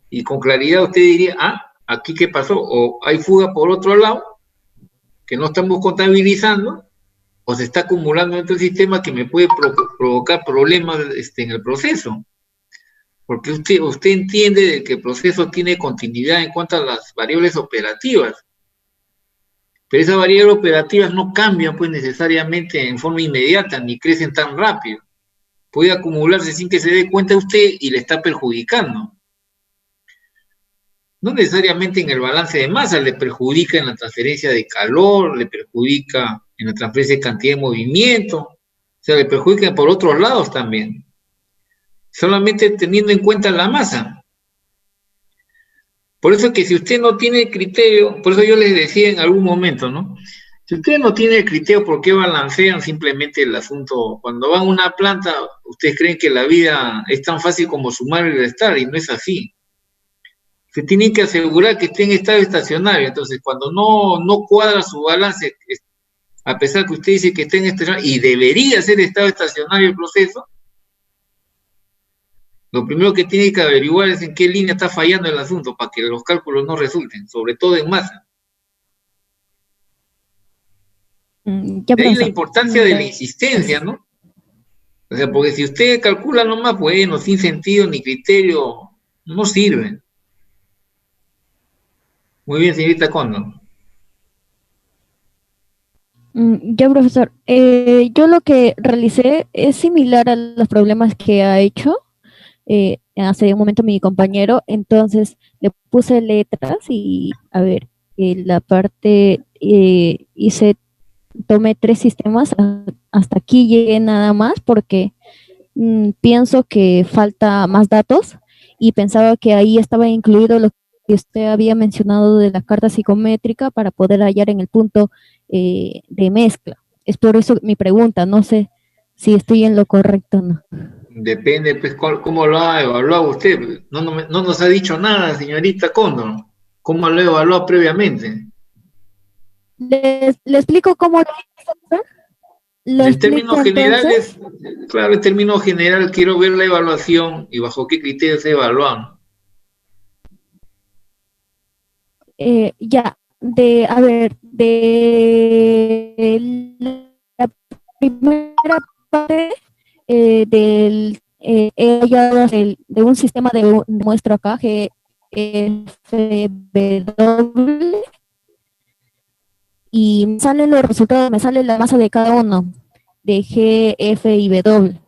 Y con claridad usted diría, ¿aquí qué pasó? O hay fuga por otro lado, que no estamos contabilizando, o se está acumulando dentro del sistema que me puede provocar problemas en el proceso. Porque usted entiende de que el proceso tiene continuidad en cuanto a las variables operativas. Pero esas variables operativas no cambian pues necesariamente en forma inmediata, ni crecen tan rápido. Puede acumularse sin que se dé cuenta usted y le está perjudicando. No necesariamente en el balance de masa, le perjudica en la transferencia de calor, le perjudica en la transferencia de cantidad de movimiento, o sea, le perjudica por otros lados también. Solamente teniendo en cuenta la masa. Por eso que si usted no tiene criterio, por eso yo les decía en algún momento, ¿no? Si ustedes no tienen el criterio, ¿por qué balancean simplemente el asunto? Cuando van a una planta, ustedes creen que la vida es tan fácil como sumar y restar, y no es así. Se tienen que asegurar que esté en estado estacionario. Entonces, cuando no cuadra su balance, a pesar que usted dice que está en estacionario, y debería ser estado estacionario el proceso, lo primero que tiene que averiguar es en qué línea está fallando el asunto para que los cálculos no resulten, sobre todo en masa. Ya, De ahí la profesor. importancia de la insistencia, ¿no? O sea, porque si usted calcula nomás, bueno, sin sentido ni criterio, no sirve. Muy bien, señorita Condo. Ya, profesor. Yo lo que realicé es similar a los problemas que ha hecho hace un momento mi compañero. Entonces le puse letras y, a ver, la parte tomé 3 sistemas, hasta aquí llegué nada más porque pienso que falta más datos y pensaba que ahí estaba incluido lo que usted había mencionado de la carta psicométrica para poder hallar en el punto de mezcla. Es por eso mi pregunta, no sé si estoy en lo correcto o no. Depende, pues, cómo lo ha evaluado usted. No nos ha dicho nada, señorita Cóndor. ¿Cómo lo ha evaluado previamente? Le explico cómo lo hice. Lo En términos explico entonces. generales, claro, en términos generales quiero ver la evaluación y bajo qué criterios se evalúan. Ya, a ver, de la primera parte he hallado de un sistema de muestra acá, GFW, y me salen los resultados, me sale la masa de cada uno, de G, F y W.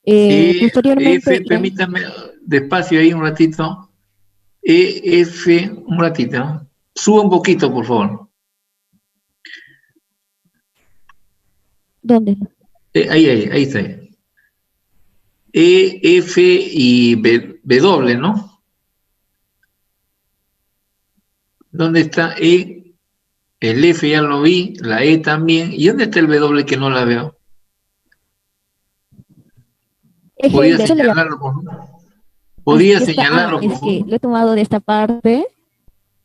Posteriormente, Permítame despacio ahí un ratito. Un ratito. Suba un poquito, por favor. ¿dónde? Ahí está. E, F y W, ¿no? ¿Dónde está E? El F ya lo vi, la E también. ¿Y dónde está el W que no la veo? ¿Podría señalarlo, por favor? ¿Podría señalarlo, por favor? Es que lo he tomado de esta parte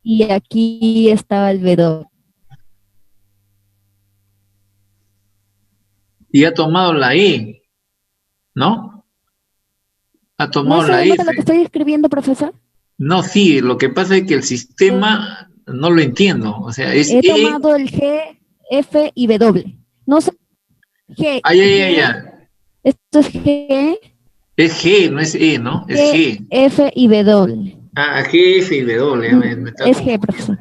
y aquí está el W. Y ha tomado la E, ¿no? Ha tomado la F. ¿No es lo que estoy escribiendo, profesor? No, sí, lo que pasa es que el sistema no lo entiendo. O sea, es He tomado el G, F y W. No sé. G. Esto es G. Es G, no es E, ¿no? Es G. F y W. G, F y W. Es G, profesor.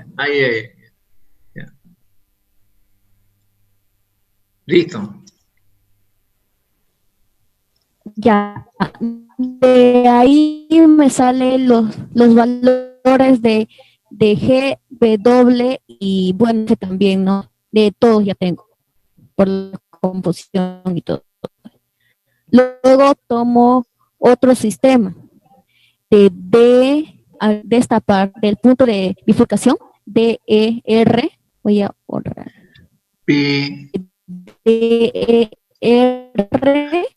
Ya. Listo. Ya. De ahí me salen los valores de G, W y bueno, también, ¿no? De todos ya tengo, por la composición y todo. Luego tomo otro sistema de esta parte, del punto de bifurcación, D, E, R, voy a borrar. P. D, E, R,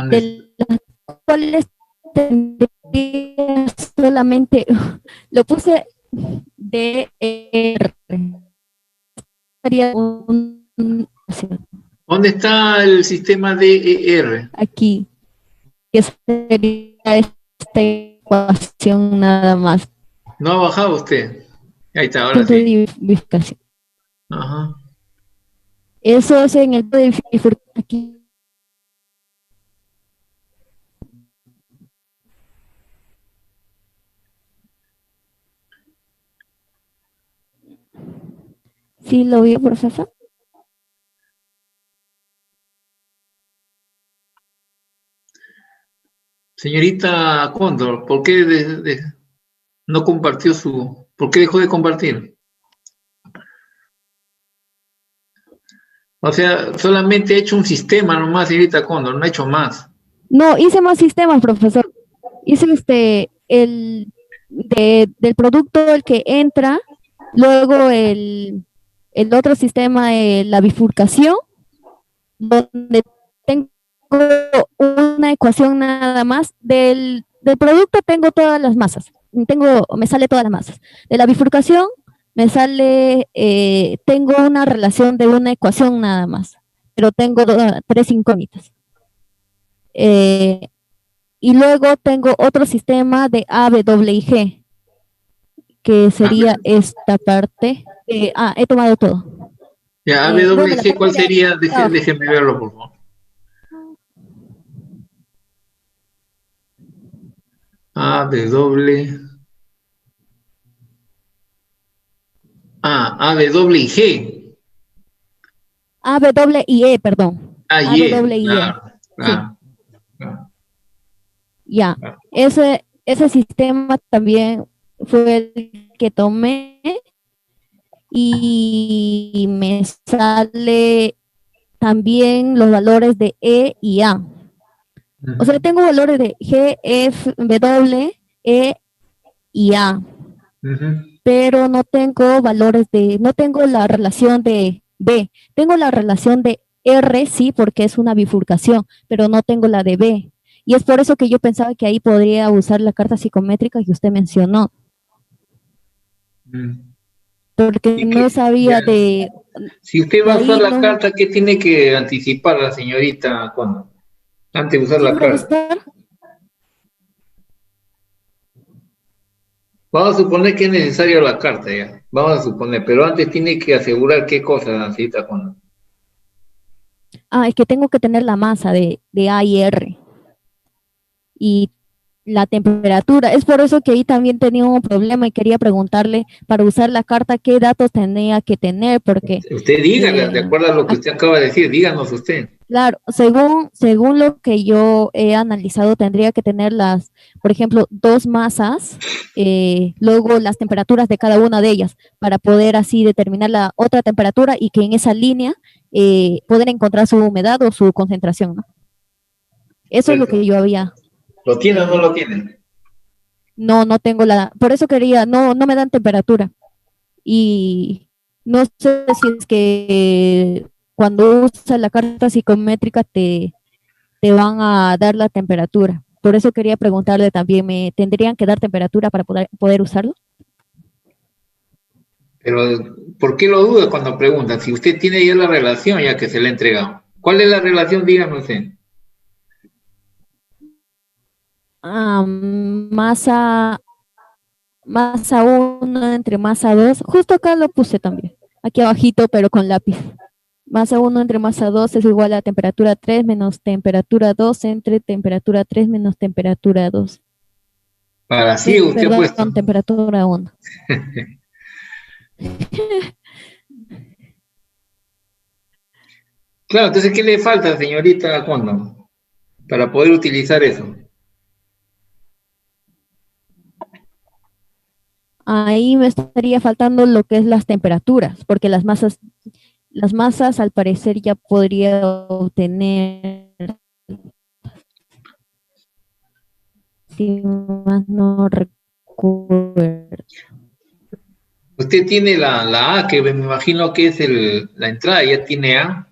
de las cuales tendría solamente, lo puse D, E, R. sería ¿Dónde está el sistema DER? aquí, que sería esta ecuación nada más. No ha bajado usted. Ahí está, ahora Punto de sí. bifurcación. Ajá. Eso es en el punto de bifurcación aquí. ¿Sí lo vio, profesor? Señorita Cóndor, ¿por qué no compartió ¿por qué dejó de compartir? O sea, solamente ha hecho un sistema nomás, señorita Cóndor, no ha hecho más. No, hice más sistemas, profesor. Hice del producto el que entra, luego el otro sistema, la bifurcación, donde tengo una ecuación nada más. Del producto tengo todas las masas. Me sale todas las masas. De la bifurcación me sale, tengo una relación de una ecuación nada más, pero tengo tres incógnitas. Y luego tengo otro sistema de A, B, W y G, que sería esta parte. He tomado todo. Ya, Bueno, la AWG, ¿cuál parte de sería? abajo. Déjeme verlo, por favor. AW y G. A, B, W y E, perdón. A, B, W y E. Claro, Sí, claro. ya. Claro. Ese sistema también fue el que tomé y me sale también los valores de E y A. O sea, tengo valores de G, F, W, E y A, pero no tengo no tengo la relación de B. Tengo la relación de R, sí, porque es una bifurcación, pero no tengo la de B. Y es por eso que yo pensaba que ahí podría usar la carta psicométrica que usted mencionó, porque no sabía de... Si usted va a usar ahí la no... carta, ¿qué tiene que anticipar la señorita cuando? Antes de usar Sí, la carta. profesor. Vamos a suponer que es necesaria la carta ya. Vamos a suponer, pero antes tiene que asegurar qué cosa, señorita Condo. Es que tengo que tener la masa de A y R. Y la temperatura. Es por eso que ahí también tenía un problema y quería preguntarle para usar la carta qué datos tenía que tener, porque... Usted dígale, de acuerdo a lo que usted acaba de decir, díganos usted. Claro, según lo que yo he analizado, tendría que tener por ejemplo, dos masas, luego las temperaturas de cada una de ellas, para poder así determinar la otra temperatura y que en esa línea poder encontrar su humedad o su concentración, ¿no? Eso es lo que yo había. ¿Lo tiene o no lo tiene? No tengo por eso quería, no me dan temperatura. Y no sé si es que cuando usas la carta psicométrica te van a dar la temperatura. Por eso quería preguntarle también, ¿me tendrían que dar temperatura para poder usarlo? Pero, ¿por qué lo duda cuando preguntan? Si usted tiene ya la relación, ya que se le ha entregado. ¿Cuál es la relación? Dígame usted. Masa 1 entre masa 2. Justo acá lo puse también. Aquí abajito, pero con lápiz. Masa 1 entre masa 2 es igual a temperatura 3 menos temperatura 2 entre temperatura 3 menos temperatura 2. Para sí, usted ha puesto. Temperatura 1. Claro, entonces, ¿qué le falta, señorita Condo, para poder utilizar eso? Ahí me estaría faltando lo que es las temperaturas, porque las masas al parecer ya podría obtener, si más no recuerdo. Usted tiene la A, que me imagino que es la entrada, ya tiene A.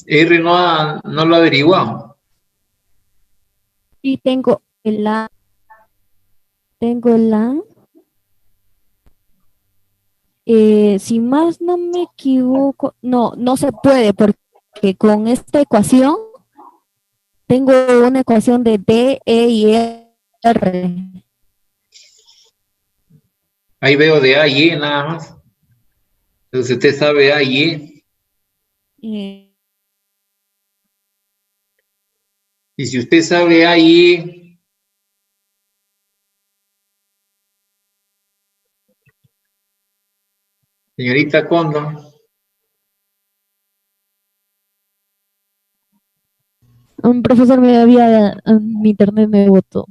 R no lo ha averiguado. Sí, tengo el A. Tengo el A. Si más no me equivoco, no se puede porque con esta ecuación tengo una ecuación de D, E y R. Ahí veo de A y E nada más. Entonces usted sabe A y E. Eh, Y si usted sabe A y E, señorita Cóndor, un profesor mi internet me botó.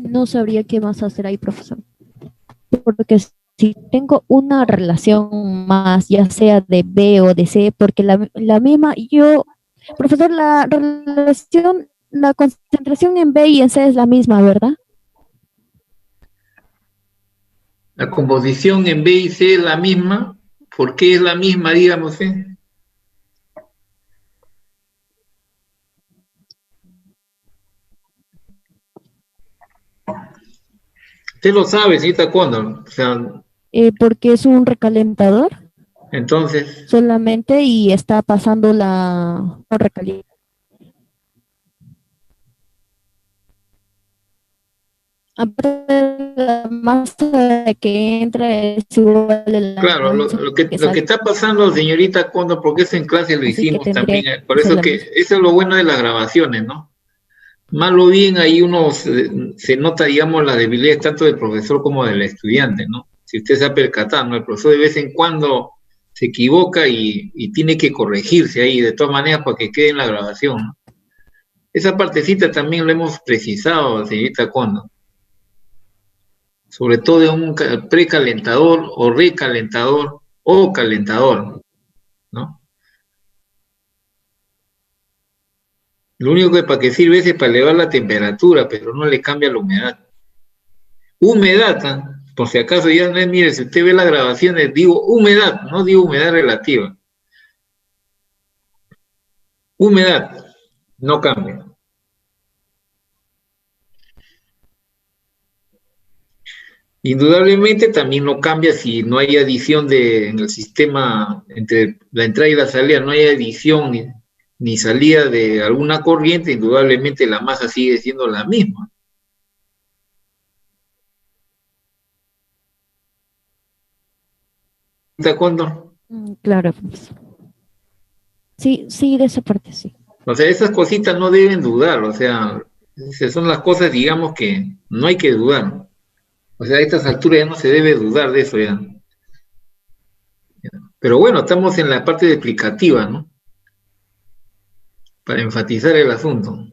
No sabría qué más hacer ahí, profesor. Porque si tengo una relación más, ya sea de B o de C, porque la misma, profesor, la concentración en B y en C es la misma, ¿verdad? la composición en B y C es la misma. ¿Por qué es la misma, digamos? Usted lo sabe, señorita Cóndor. O sea, Porque es un recalentador entonces, solamente y está pasando la recaliente. Aparte, la masa que entra es igual a la claro, masa lo que que sale, está pasando, señorita Cóndor, porque eso en clase lo así que hicimos tendría también, que por ser eso la que misma. eso es lo bueno de las grabaciones, ¿no? Mal o bien ahí uno se nota, digamos, las debilidades tanto del profesor como del estudiante, ¿no? Si usted se ha percatado, ¿no? El profesor de vez en cuando se equivoca y tiene que corregirse ahí, de todas maneras, para que quede en la grabación, ¿no? Esa partecita también lo hemos precisado, señorita Cóndor, sobre todo de un precalentador o recalentador o calentador, ¿no? Lo único que para qué sirve es para elevar la temperatura, pero no le cambia la humedad. Humedad, ¿ah? Por si acaso ya no es, mire, si usted ve las grabaciones, digo humedad, no digo humedad relativa. Humedad, no cambia. Indudablemente también no cambia si no hay adición en el sistema entre la entrada y la salida, no hay adición ni salida de alguna corriente, indudablemente la masa sigue siendo la misma. ¿Está cuándo? Claro, profesor. Sí, sí, de esa parte sí. O sea, esas cositas no deben dudar, o sea, esas son las cosas, digamos, que no hay que dudar. O sea, a estas alturas ya no se debe dudar de eso ya. Pero bueno, estamos en la parte explicativa, ¿no? Para enfatizar el asunto.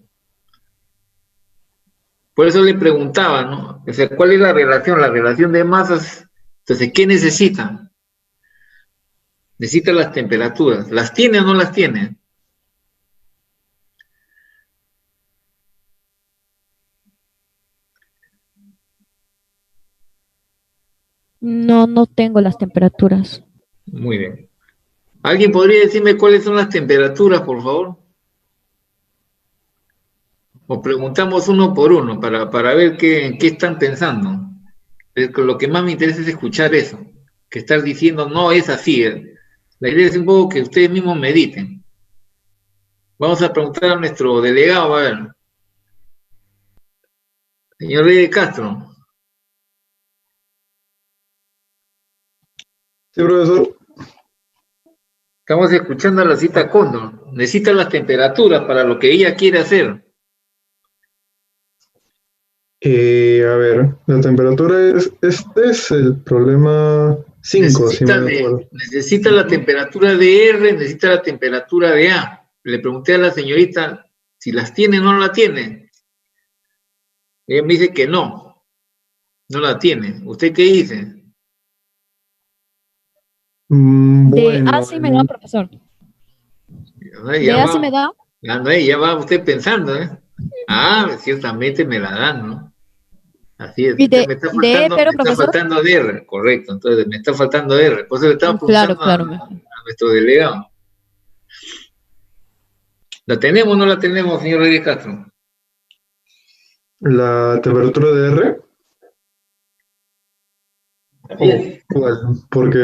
Por eso le preguntaba, ¿no? O sea, ¿cuál es la relación? La relación de masas. Entonces, ¿qué necesita? Necesita las temperaturas. ¿Las tiene o no las tiene? No tengo las temperaturas. Muy bien. ¿Alguien podría decirme cuáles son las temperaturas, por favor? O preguntamos uno por uno para ver qué están pensando. Lo que más me interesa es escuchar eso, que estar diciendo no es así. La idea es un poco que ustedes mismos mediten. Vamos a preguntar a nuestro delegado, a ver, señor Rey de Castro. Sí, profesor. Estamos escuchando a la cita Cóndor. Necesita las temperaturas para lo que ella quiere hacer. A ver, la temperatura este es el problema 5, si me acuerdo. Necesita la temperatura de R, necesita la temperatura de A. Le pregunté a la señorita si las tiene o no la tiene. Ella me dice que no la tiene. ¿Usted qué dice? De Bueno, A sí me da, profesor. De Ya A sí me da. ya va usted pensando, ¿eh? Ah, ciertamente me la dan, ¿no? Así es. Y de E, pero me está profesor. faltando de R, correcto. Entonces me está faltando de R. Por eso le estaba Claro, preguntando a nuestro delegado. ¿La tenemos o no la tenemos, señor Reyes Castro? La temperatura de R, Bien. ¿cuál? Porque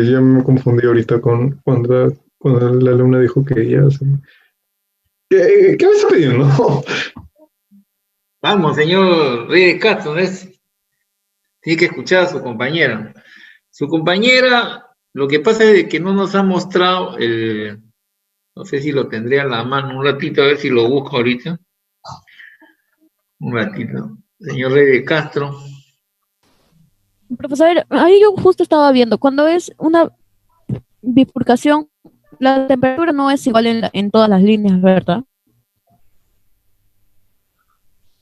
ya me confundí ahorita con cuando la alumna dijo que ya se... ¿Qué me está pidiendo? Vamos, señor Reyes Castro, ¿no es? Tiene que escuchar a su compañera. Su compañera, lo que pasa es que no nos ha mostrado no sé si lo tendría en la mano un ratito, a ver si lo busco ahorita. Un ratito. Señor Reyes Castro. Profesor, ahí yo justo estaba viendo, cuando es una bifurcación, la temperatura no es igual en todas las líneas, ¿verdad?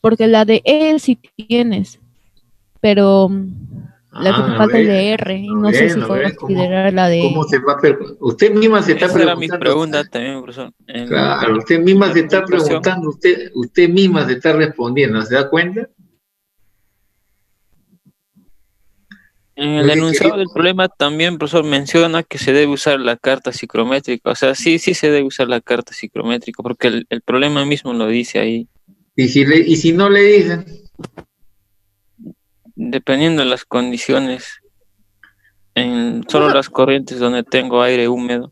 Porque la de E sí tienes, pero la que te A falta es ver, de R, y no sé si bueno, a ver considerar la cómo de... se va a usted misma se está Esa era mi preguntando, pregunta también, profesor. claro, usted En misma la se está bifurcación, preguntando, usted misma se está respondiendo, ¿se da cuenta? en Lo el que enunciado del quería- problema también, profesor, menciona que se debe usar la carta psicométrica. O sea, sí, sí se debe usar la carta psicométrica, porque el problema mismo lo dice ahí. y si no le dicen, Dependiendo de las condiciones, en solo Bueno, las corrientes donde tengo aire húmedo.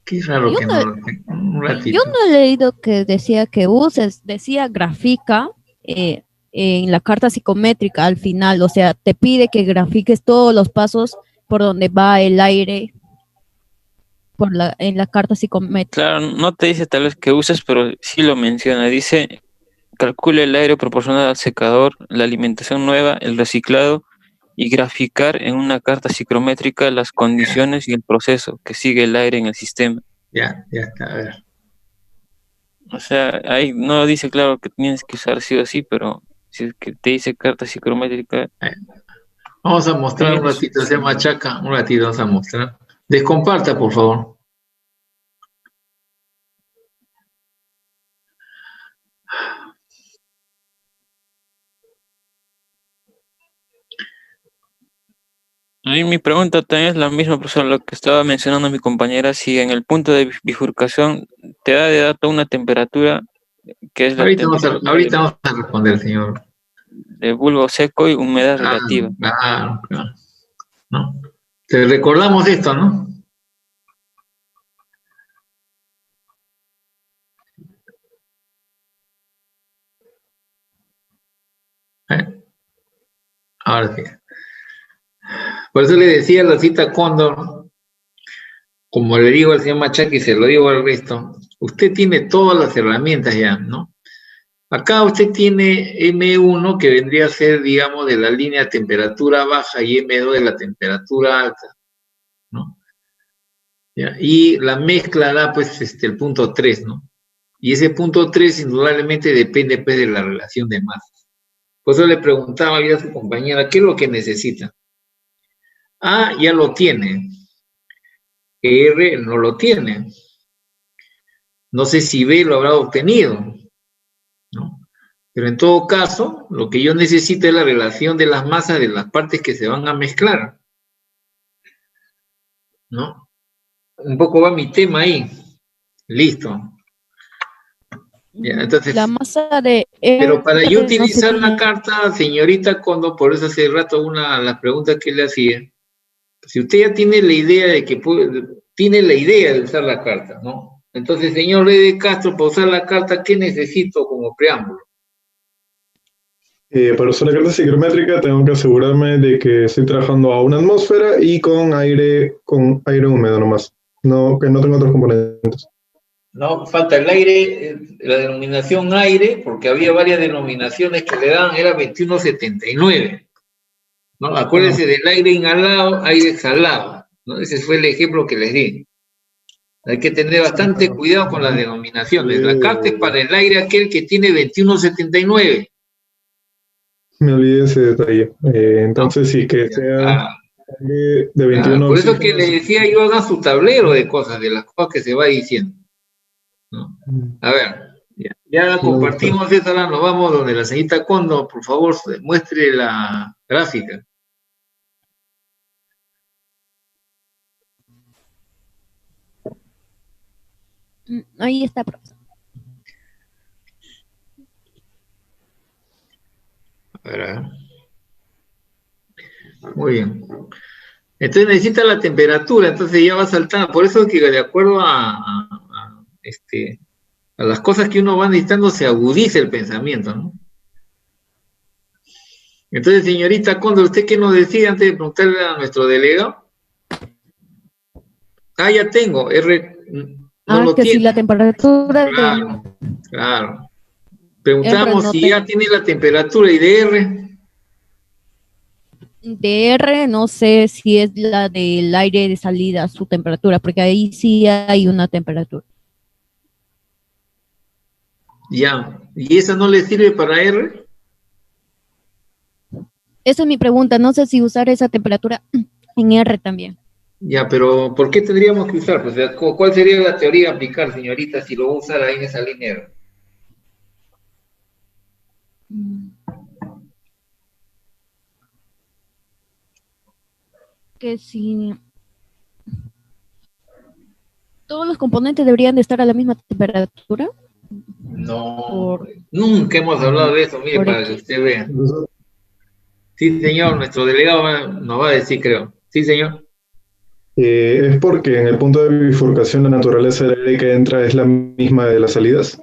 qué raro yo que no no, lo tenga, un yo ratito. no he leído que decía que uses, decía grafica en la carta psicométrica al final, o sea, te pide que grafiques todos los pasos por donde va el aire en la carta psicométrica. Claro, no te dice tal vez que uses, pero sí lo menciona. Dice, calcule el aire proporcional al secador, la alimentación nueva, el reciclado y graficar en una carta psicométrica las condiciones y el proceso que sigue el aire en el sistema. Ya está, a ver. O sea, ahí no dice claro que tienes que usar sí o sí, pero si es que te dice carta psicométrica, Vamos a mostrar un ratito, se machaca, un ratito vamos a mostrar. Descomparta, por favor. ahí mi pregunta también es la misma, profesor, lo que estaba mencionando mi compañera, si en el punto de bifurcación te da de dato una temperatura que es la temperatura Ahorita vamos a responder, señor. de bulbo seco y humedad Ah, relativa. claro, claro. ¿No? Te recordamos esto, ¿no? ¿Eh? Ahora sí. Por eso le decía la cita Cóndor, como le digo al señor Machaki y se lo digo al resto, usted tiene todas las herramientas ya, ¿no? Acá usted tiene M1 que vendría a ser, digamos, de la línea temperatura baja y M2 de la temperatura alta, ¿no? ¿Ya? Y la mezcla da, pues, el punto 3, ¿no? Y ese punto 3 indudablemente depende, pues, de la relación de masas. Por eso le preguntaba yo a su compañera, ¿qué es lo que necesita? A ya lo tiene, R no lo tiene. No sé si B lo habrá obtenido, ¿no? Pero en todo caso, lo que yo necesito es la relación de las masas de las partes que se van a mezclar, ¿no? Un poco va mi tema ahí. Listo. Ya, entonces, La masa de pero para yo R no utilizar la sería... carta, señorita Condo, por eso hace rato la pregunta que le hacía, si usted ya tiene la idea de que tiene la idea de usar la carta, ¿no? Entonces, señor Rey de Castro, para usar la carta, ¿qué necesito como preámbulo? Para usar la carta psicométrica tengo que asegurarme de que estoy trabajando a una atmósfera y con aire húmedo nomás, no, que no tengo otros componentes. No, falta el aire, la denominación aire, porque había varias denominaciones que le daban, era 2179, ¿no? Acuérdense del aire inhalado, aire exhalado, ¿no? Ese fue el ejemplo que les di. Hay que tener bastante cuidado con las denominaciones. La carta es para el aire aquel que tiene 2179. Me olvidé ese detalle. Entonces sí, que sea Ah, de ah, 21 por eso que oxígenos. le decía yo haga su tablero de cosas, de las cosas que se va diciendo, ¿no? A ver, ya compartimos eso, ahora nos vamos donde la señorita Condo, por favor, muestre la gráfica. Ahí está, profesor. A ver. Muy bien. Entonces necesita la temperatura, entonces ya va saltando. Por eso es que de acuerdo a las cosas que uno va necesitando se agudiza el pensamiento, ¿no? Entonces, señorita Cóndor, ¿usted qué nos decía antes de preguntarle a nuestro delegado? Ah, ya tengo, no lo que tiene. si la temperatura Claro, claro. Preguntamos no si ya tiene la temperatura y de R, no sé si es la del aire de salida, su temperatura, porque ahí sí hay una temperatura. ya. ¿Y esa no le sirve para R? Esa es mi pregunta, no sé si usar esa temperatura en R también. Ya, pero ¿por qué tendríamos que usar? Pues, ¿cuál sería la teoría a aplicar, señorita, si lo va a usar ahí en esa línea R? Que si todos los componentes deberían de estar a la misma temperatura. No, nunca hemos hablado de eso, mire, para que usted vea. Sí, señor, nuestro delegado nos va a decir, creo. Sí, señor. Es porque en el punto de bifurcación la naturaleza del aire que entra es la misma de las salidas.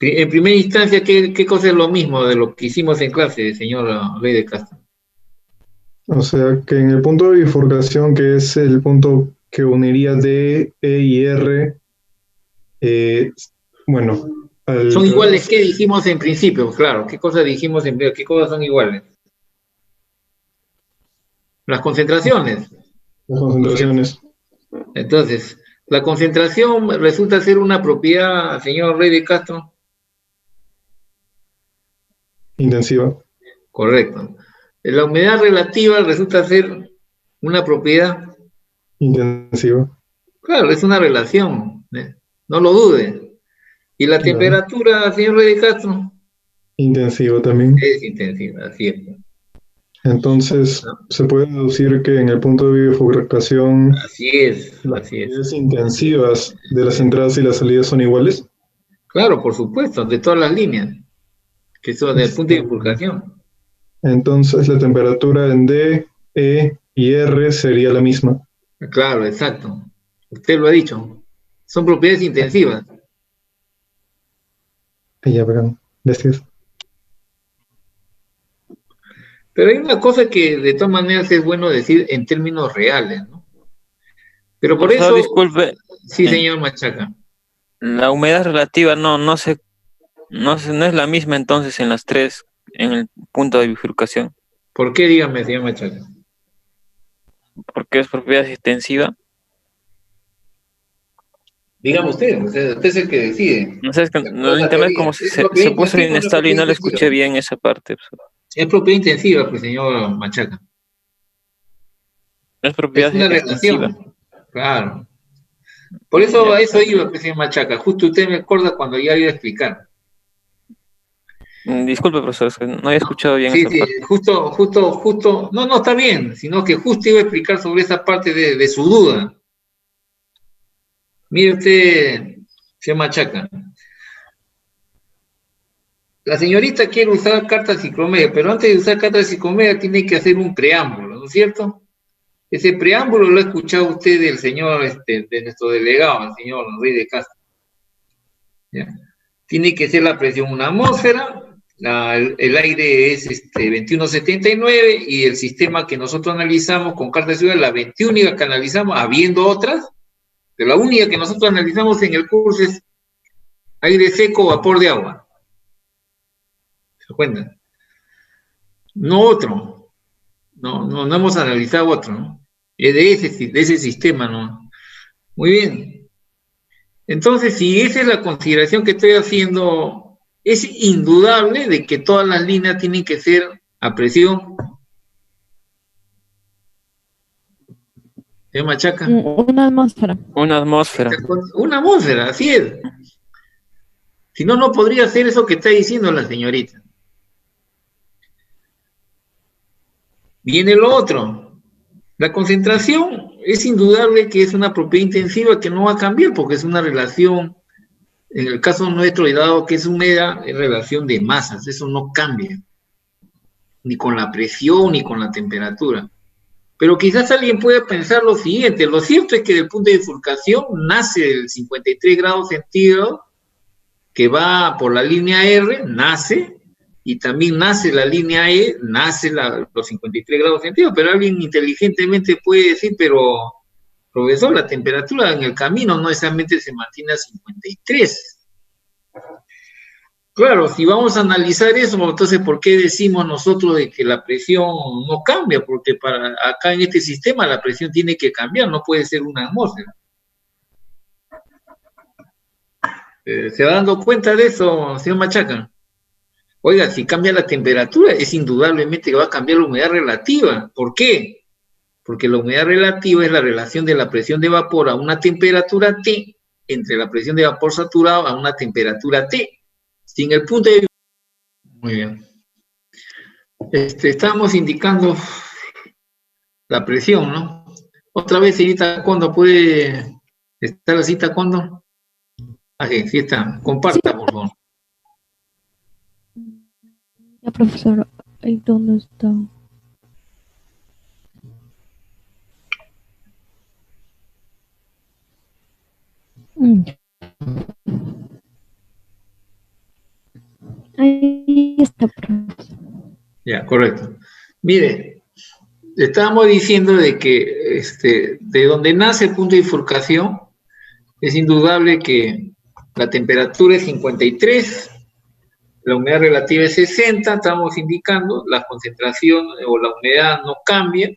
En primera instancia, ¿qué cosa es lo mismo de lo que hicimos en clase, señor Rey de Castro? O sea que en el punto de bifurcación, que es el punto que uniría D, E y R, bueno, Son iguales, ¿qué dijimos en principio? Claro, ¿qué cosas dijimos en principio? ¿Qué cosas son iguales? Las concentraciones. Las concentraciones. Entonces, la concentración resulta ser una propiedad, señor Rey de Castro. Intensiva. Correcto. La humedad relativa resulta ser una propiedad. Intensiva. Claro, es una relación, no lo dude. ¿Y la temperatura, señor Rey de Castro? Intensiva también. Es intensiva, así es. Entonces, se puede deducir que en el punto de bifurcación así es, las propiedades intensivas de las entradas y las salidas son iguales. Claro, por supuesto, de todas las líneas, que son del punto de bifurcación. Entonces, la temperatura en D, E y R sería la misma. Claro, exacto. Usted lo ha dicho. Son propiedades intensivas. Ya verán. Gracias. Pero hay una cosa que de todas maneras es bueno decir en términos reales, ¿no? Pero por eso... Disculpe. Sí, señor Machaca. La humedad relativa no es la misma entonces en las tres, en el punto de bifurcación. ¿Por qué? Dígame, señor Machaca. Porque es propiedad extensiva. Dígame usted es el que decide. No sé, es que el internet como se puso inestable y no le escuché bien esa parte. Es propiedad intensiva, pues, señor Machaca. Es propiedad es una extensiva. Relación. Claro. Por eso a eso iba, pues, señor Machaca. Justo usted me acuerda cuando ya iba a explicar. Disculpe, profesor, es que no había escuchado bien esa parte. Justo. No, está bien, sino que justo iba a explicar sobre esa parte de su duda. Mire usted, señor Machaca. La señorita quiere usar carta psicomedia, pero antes de usar carta psicomedia tiene que hacer un preámbulo, ¿no es cierto? Ese preámbulo lo ha escuchado usted del señor, de nuestro delegado, el señor Rey de Castro. ¿Ya? Tiene que ser la presión una atmósfera, el aire es 2179 y el sistema que nosotros analizamos con carta de ciudad, la 21 que analizamos, habiendo otras, pero la única que nosotros analizamos en el curso es aire seco, vapor de agua. ¿Se cuenta? No otro. No hemos analizado otro, ¿no? Es de ese sistema, ¿no? Muy bien. Entonces, si esa es la consideración que estoy haciendo, es indudable de que todas las líneas tienen que ser a presión. ¿Se Machaca? Una atmósfera. Una atmósfera. Una atmósfera, así es. Si no, no podría ser eso que está diciendo la señorita. Viene lo otro. La concentración es indudable que es una propiedad intensiva que no va a cambiar porque es una relación, en el caso nuestro, y dado que es húmeda, es relación de masas, eso no cambia, ni con la presión ni con la temperatura. Pero quizás alguien pueda pensar lo siguiente, lo cierto es que del punto de bifurcación nace el 53 grados centígrados, que va por la línea R, nace, y también nace la línea E, nace los 53 grados centígrados, pero alguien inteligentemente puede decir, pero profesor, la temperatura en el camino no necesariamente se mantiene a 53. Claro, si vamos a analizar eso, entonces, ¿por qué decimos nosotros de que la presión no cambia? Porque para acá en este sistema la presión tiene que cambiar, no puede ser una atmósfera. ¿Se va dando cuenta de eso, señor Machaca? Oiga, si cambia la temperatura, es indudablemente que va a cambiar la humedad relativa. ¿Por qué? Porque la humedad relativa es la relación de la presión de vapor a una temperatura T entre la presión de vapor saturado a una temperatura T. Sin el punto de... Muy bien. Estábamos indicando la presión, ¿no? Otra vez, señorita Kondo, ¿puede estar la cita Kondo? Ah, sí está. Comparta, por favor. Ya, profesor, ¿ahí dónde está? Ahí está, profesor. Ya, correcto. Mire, estábamos diciendo de que de donde nace el punto de bifurcación, es indudable que la temperatura es 53, la humedad relativa es 60, estamos indicando, la concentración o la humedad no cambia,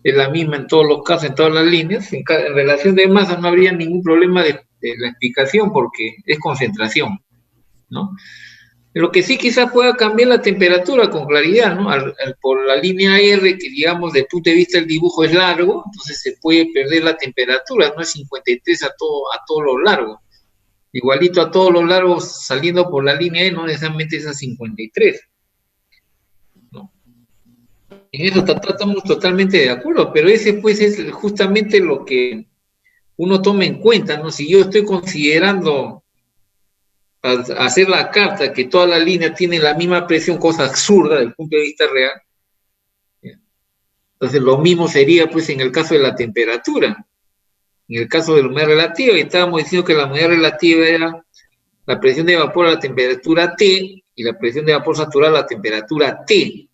es la misma en todos los casos, en todas las líneas, en relación de masa no habría ningún problema de la explicación porque es concentración, ¿no? Lo que sí quizás pueda cambiar la temperatura con claridad, ¿no? Por la línea R, que digamos, desde el punto de vista del dibujo es largo, entonces se puede perder la temperatura, no es 53 a todo lo largo. Igualito a todos los largos saliendo por la línea E, no necesariamente es a 53. ¿No? En eso estamos totalmente de acuerdo, pero ese pues es justamente lo que uno toma en cuenta, ¿no? Si yo estoy considerando hacer la carta que toda la línea tiene la misma presión, cosa absurda desde el punto de vista real, entonces lo mismo sería pues en el caso de la temperatura, en el caso de la humedad relativa, y estábamos diciendo que la humedad relativa era la presión de vapor a la temperatura T y la presión de vapor saturada a la temperatura T.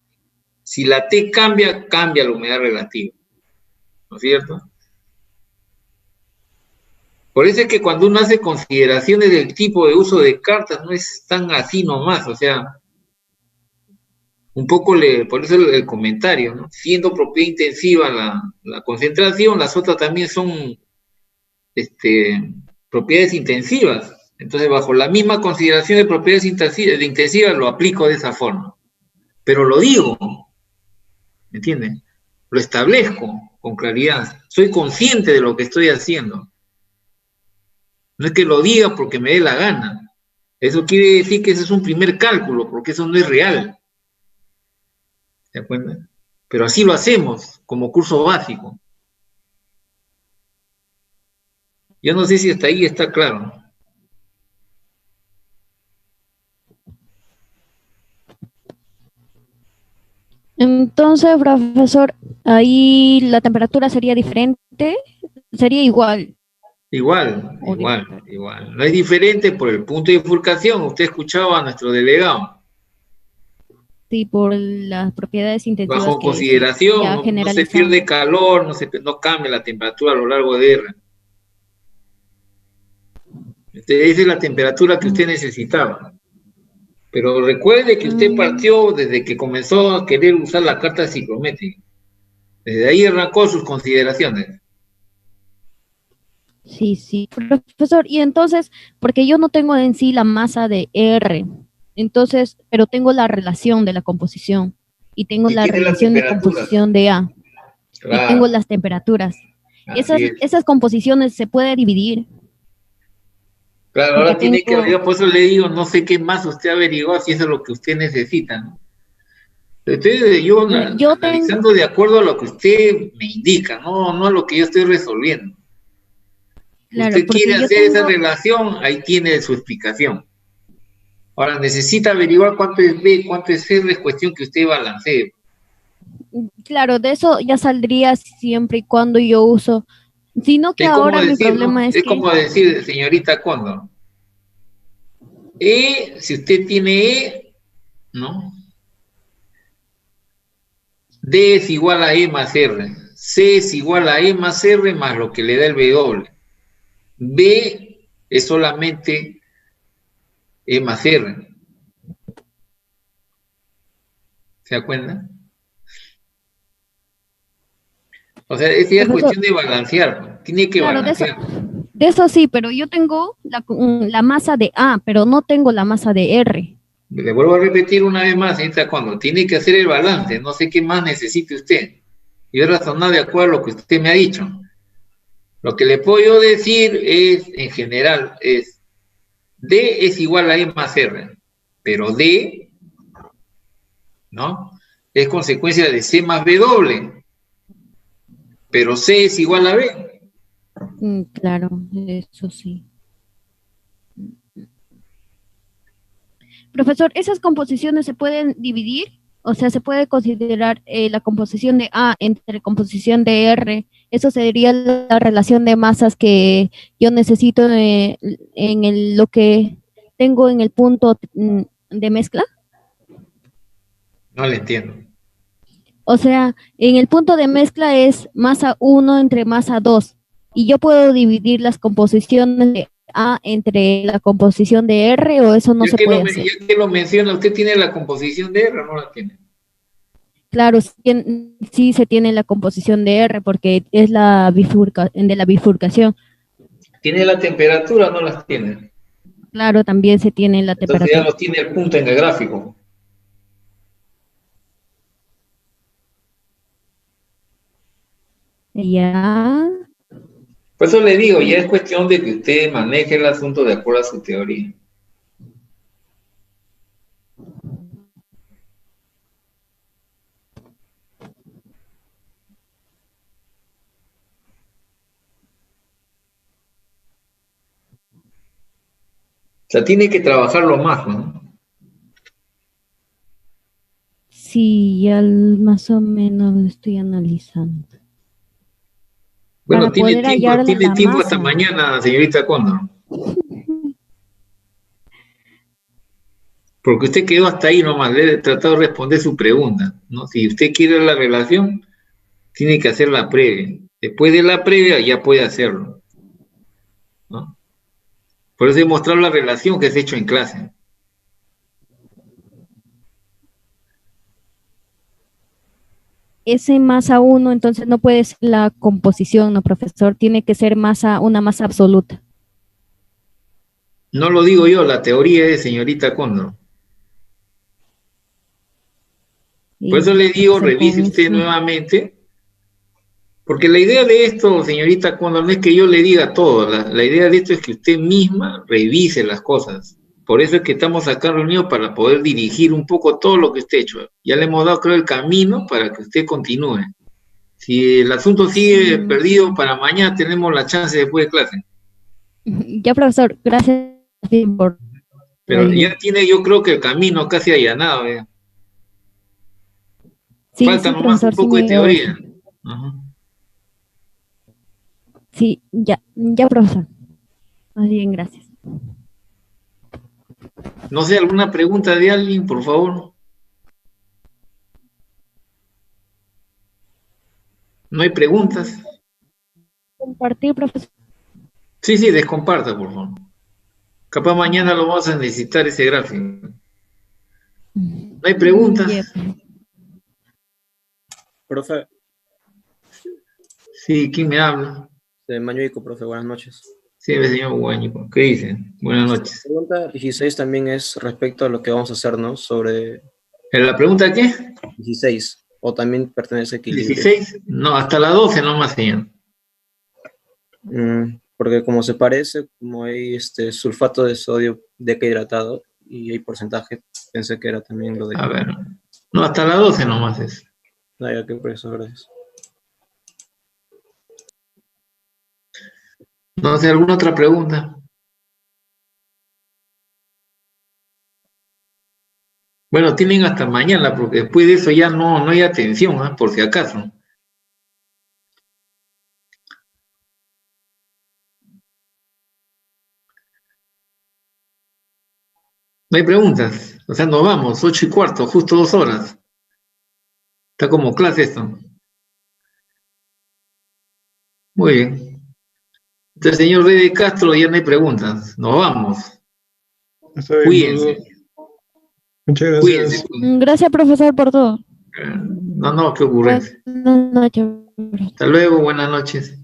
Si la T cambia, cambia la humedad relativa, ¿no es cierto? Por eso es que cuando uno hace consideraciones del tipo de uso de cartas, no es tan así nomás, o sea, un poco por eso el comentario, ¿no? Siendo propiedad intensiva la concentración, las otras también son propiedades intensivas. Entonces, bajo la misma consideración de propiedades intensivas, lo aplico de esa forma. Pero lo digo, ¿me entienden? Lo establezco con claridad. Soy consciente de lo que estoy haciendo. No es que lo diga porque me dé la gana. Eso quiere decir que ese es un primer cálculo, porque eso no es real. ¿Se acuerdan? Pero así lo hacemos, como curso básico. Yo no sé si hasta ahí está claro. Entonces, profesor, ahí la temperatura sería diferente, sería igual. Igual. No es diferente por el punto de bifurcación. Usted escuchaba a nuestro delegado. Sí, por las propiedades intensivas. Bajo consideración, no se pierde calor, no cambia la temperatura a lo largo de R. Esa es la temperatura que usted necesitaba. Pero recuerde que usted partió desde que comenzó a querer usar la carta ciclométrica. Desde ahí arrancó sus consideraciones. Sí, profesor. Y entonces, porque yo no tengo en sí la masa de R, entonces, pero tengo la relación de la composición y tengo la relación de composición de A. Claro. Y tengo las temperaturas. Esas composiciones se pueden dividir. Claro, ahora tiene que averiguar, por eso le digo, no sé qué más usted averiguó, si eso es lo que usted necesita, ¿no? Yo Yo tengo, analizando de acuerdo a lo que usted me indica, no a lo que yo estoy resolviendo. claro, Usted quiere porque yo hacer esa tengo, relación, ahí tiene su explicación. Ahora, necesita averiguar cuánto es B, cuánto es C, es cuestión que usted balancee. claro, de eso ya saldría siempre y cuando yo uso, sino que Es como ahora mi decir, ¿no? problema es Es que, como decir, señorita Cóndor, si usted tiene ¿no? D es igual a E más R. C es igual a E más R más lo que le da el W. B es solamente E más R. ¿Se da cuenta? O sea, es ya profesor, cuestión de balancear. Tiene que claro, balancear. de eso sí, pero yo tengo la masa de A, pero no tengo la masa de R. Le vuelvo a repetir una vez más, señorita, cuando tiene que hacer el balance, no sé qué más necesite usted. Yo razonar de acuerdo a lo que usted me ha dicho. Lo que le puedo yo decir es, en general, es D es igual a E más R, pero D, ¿no? Es consecuencia de C más B doble, pero C es igual a B. Claro, eso sí. Profesor, ¿esas composiciones se pueden dividir? O sea, ¿se puede considerar la composición de A entre composición de R? Eso sería la relación de masas que yo necesito lo que tengo en el punto de mezcla. No le entiendo. O sea, en el punto de mezcla es masa 1 entre masa 2. Y yo puedo dividir las composiciones de A entre la composición de R, o eso no se puede hacer. Ya que lo menciona, ¿usted tiene la composición de R o no la tiene? Claro, sí se tiene la composición de R porque es de la bifurcación. ¿Tiene la temperatura o no las tiene? Claro, también se tiene la Entonces ya temperatura. los tiene el punto en el gráfico. Ya, Por eso le digo, ya es cuestión de que usted maneje el asunto de acuerdo a su teoría. O sea, tiene que trabajarlo más, ¿no? sí, ya más o menos lo estoy analizando. Bueno, Para poder hallar tiene la tiempo hasta masa. mañana, señorita Cóndor. Porque usted quedó hasta ahí nomás, le he tratado de responder su pregunta, ¿no? Si usted quiere la relación, tiene que hacer la previa. Después de la previa ya puede hacerlo, ¿no? Por eso he mostrado la relación que se ha hecho en clase. Ese masa 1, entonces no puede ser la composición, ¿no, profesor? Tiene que ser una masa absoluta. No lo digo yo, la teoría es señorita Cóndor. Por eso le digo, Entonces, revise con usted eso, nuevamente, porque la idea de esto, señorita Cóndor, no es que yo le diga todo, la idea de esto es que usted misma revise las cosas. Por eso es que estamos acá reunidos para poder dirigir un poco todo lo que usted ha hecho. Ya le hemos dado, creo, el camino para que usted continúe. Si el asunto sigue sí. perdido, para mañana tenemos la chance después de clase. Ya, profesor, gracias por la Pero ayuda. ya tiene, yo creo que el camino casi allanado. Sí, Falta sí, nomás un profesor, sí poco de me dio eso. teoría. Ajá. Sí, ya, profesor. Más bien, gracias. No sé, ¿alguna pregunta de alguien, por favor? ¿No hay preguntas? Compartir, profesor. Sí, descomparta, por favor. Capaz mañana lo vamos a necesitar ese gráfico. ¿No hay preguntas? Ya. Profe, Sí, ¿quién me habla? de Mañuico, profe, buenas noches. Sí, el señor Guañico. ¿Qué dice? Buenas La noches. pregunta 16 también es respecto a lo que vamos a hacer, ¿no? Sobre ¿La pregunta qué? 16, o también pertenece a equilibrio. 16. No, hasta la 12 nomás, señor. Porque como se parece, como hay sulfato de sodio decahidratado y hay porcentaje, pensé que era también lo de... A ver. No, hasta las 12 nomás es. Ah, ya, qué profesor, gracias. No sé, ¿alguna otra pregunta? Bueno, tienen hasta mañana, porque después de eso ya no hay atención, ¿ah? Por si acaso. No hay preguntas. O sea, nos vamos, 8:15, justo 2 horas. Está como clase esto. Muy bien. Entonces, señor Rey de Castro, ya no hay preguntas. Nos vamos. Está bien, Cuídense. profesor. Muchas gracias. Cuídense. Gracias, profesor, por todo. No, qué ocurrencia. Buenas noches. Hasta luego, buenas noches.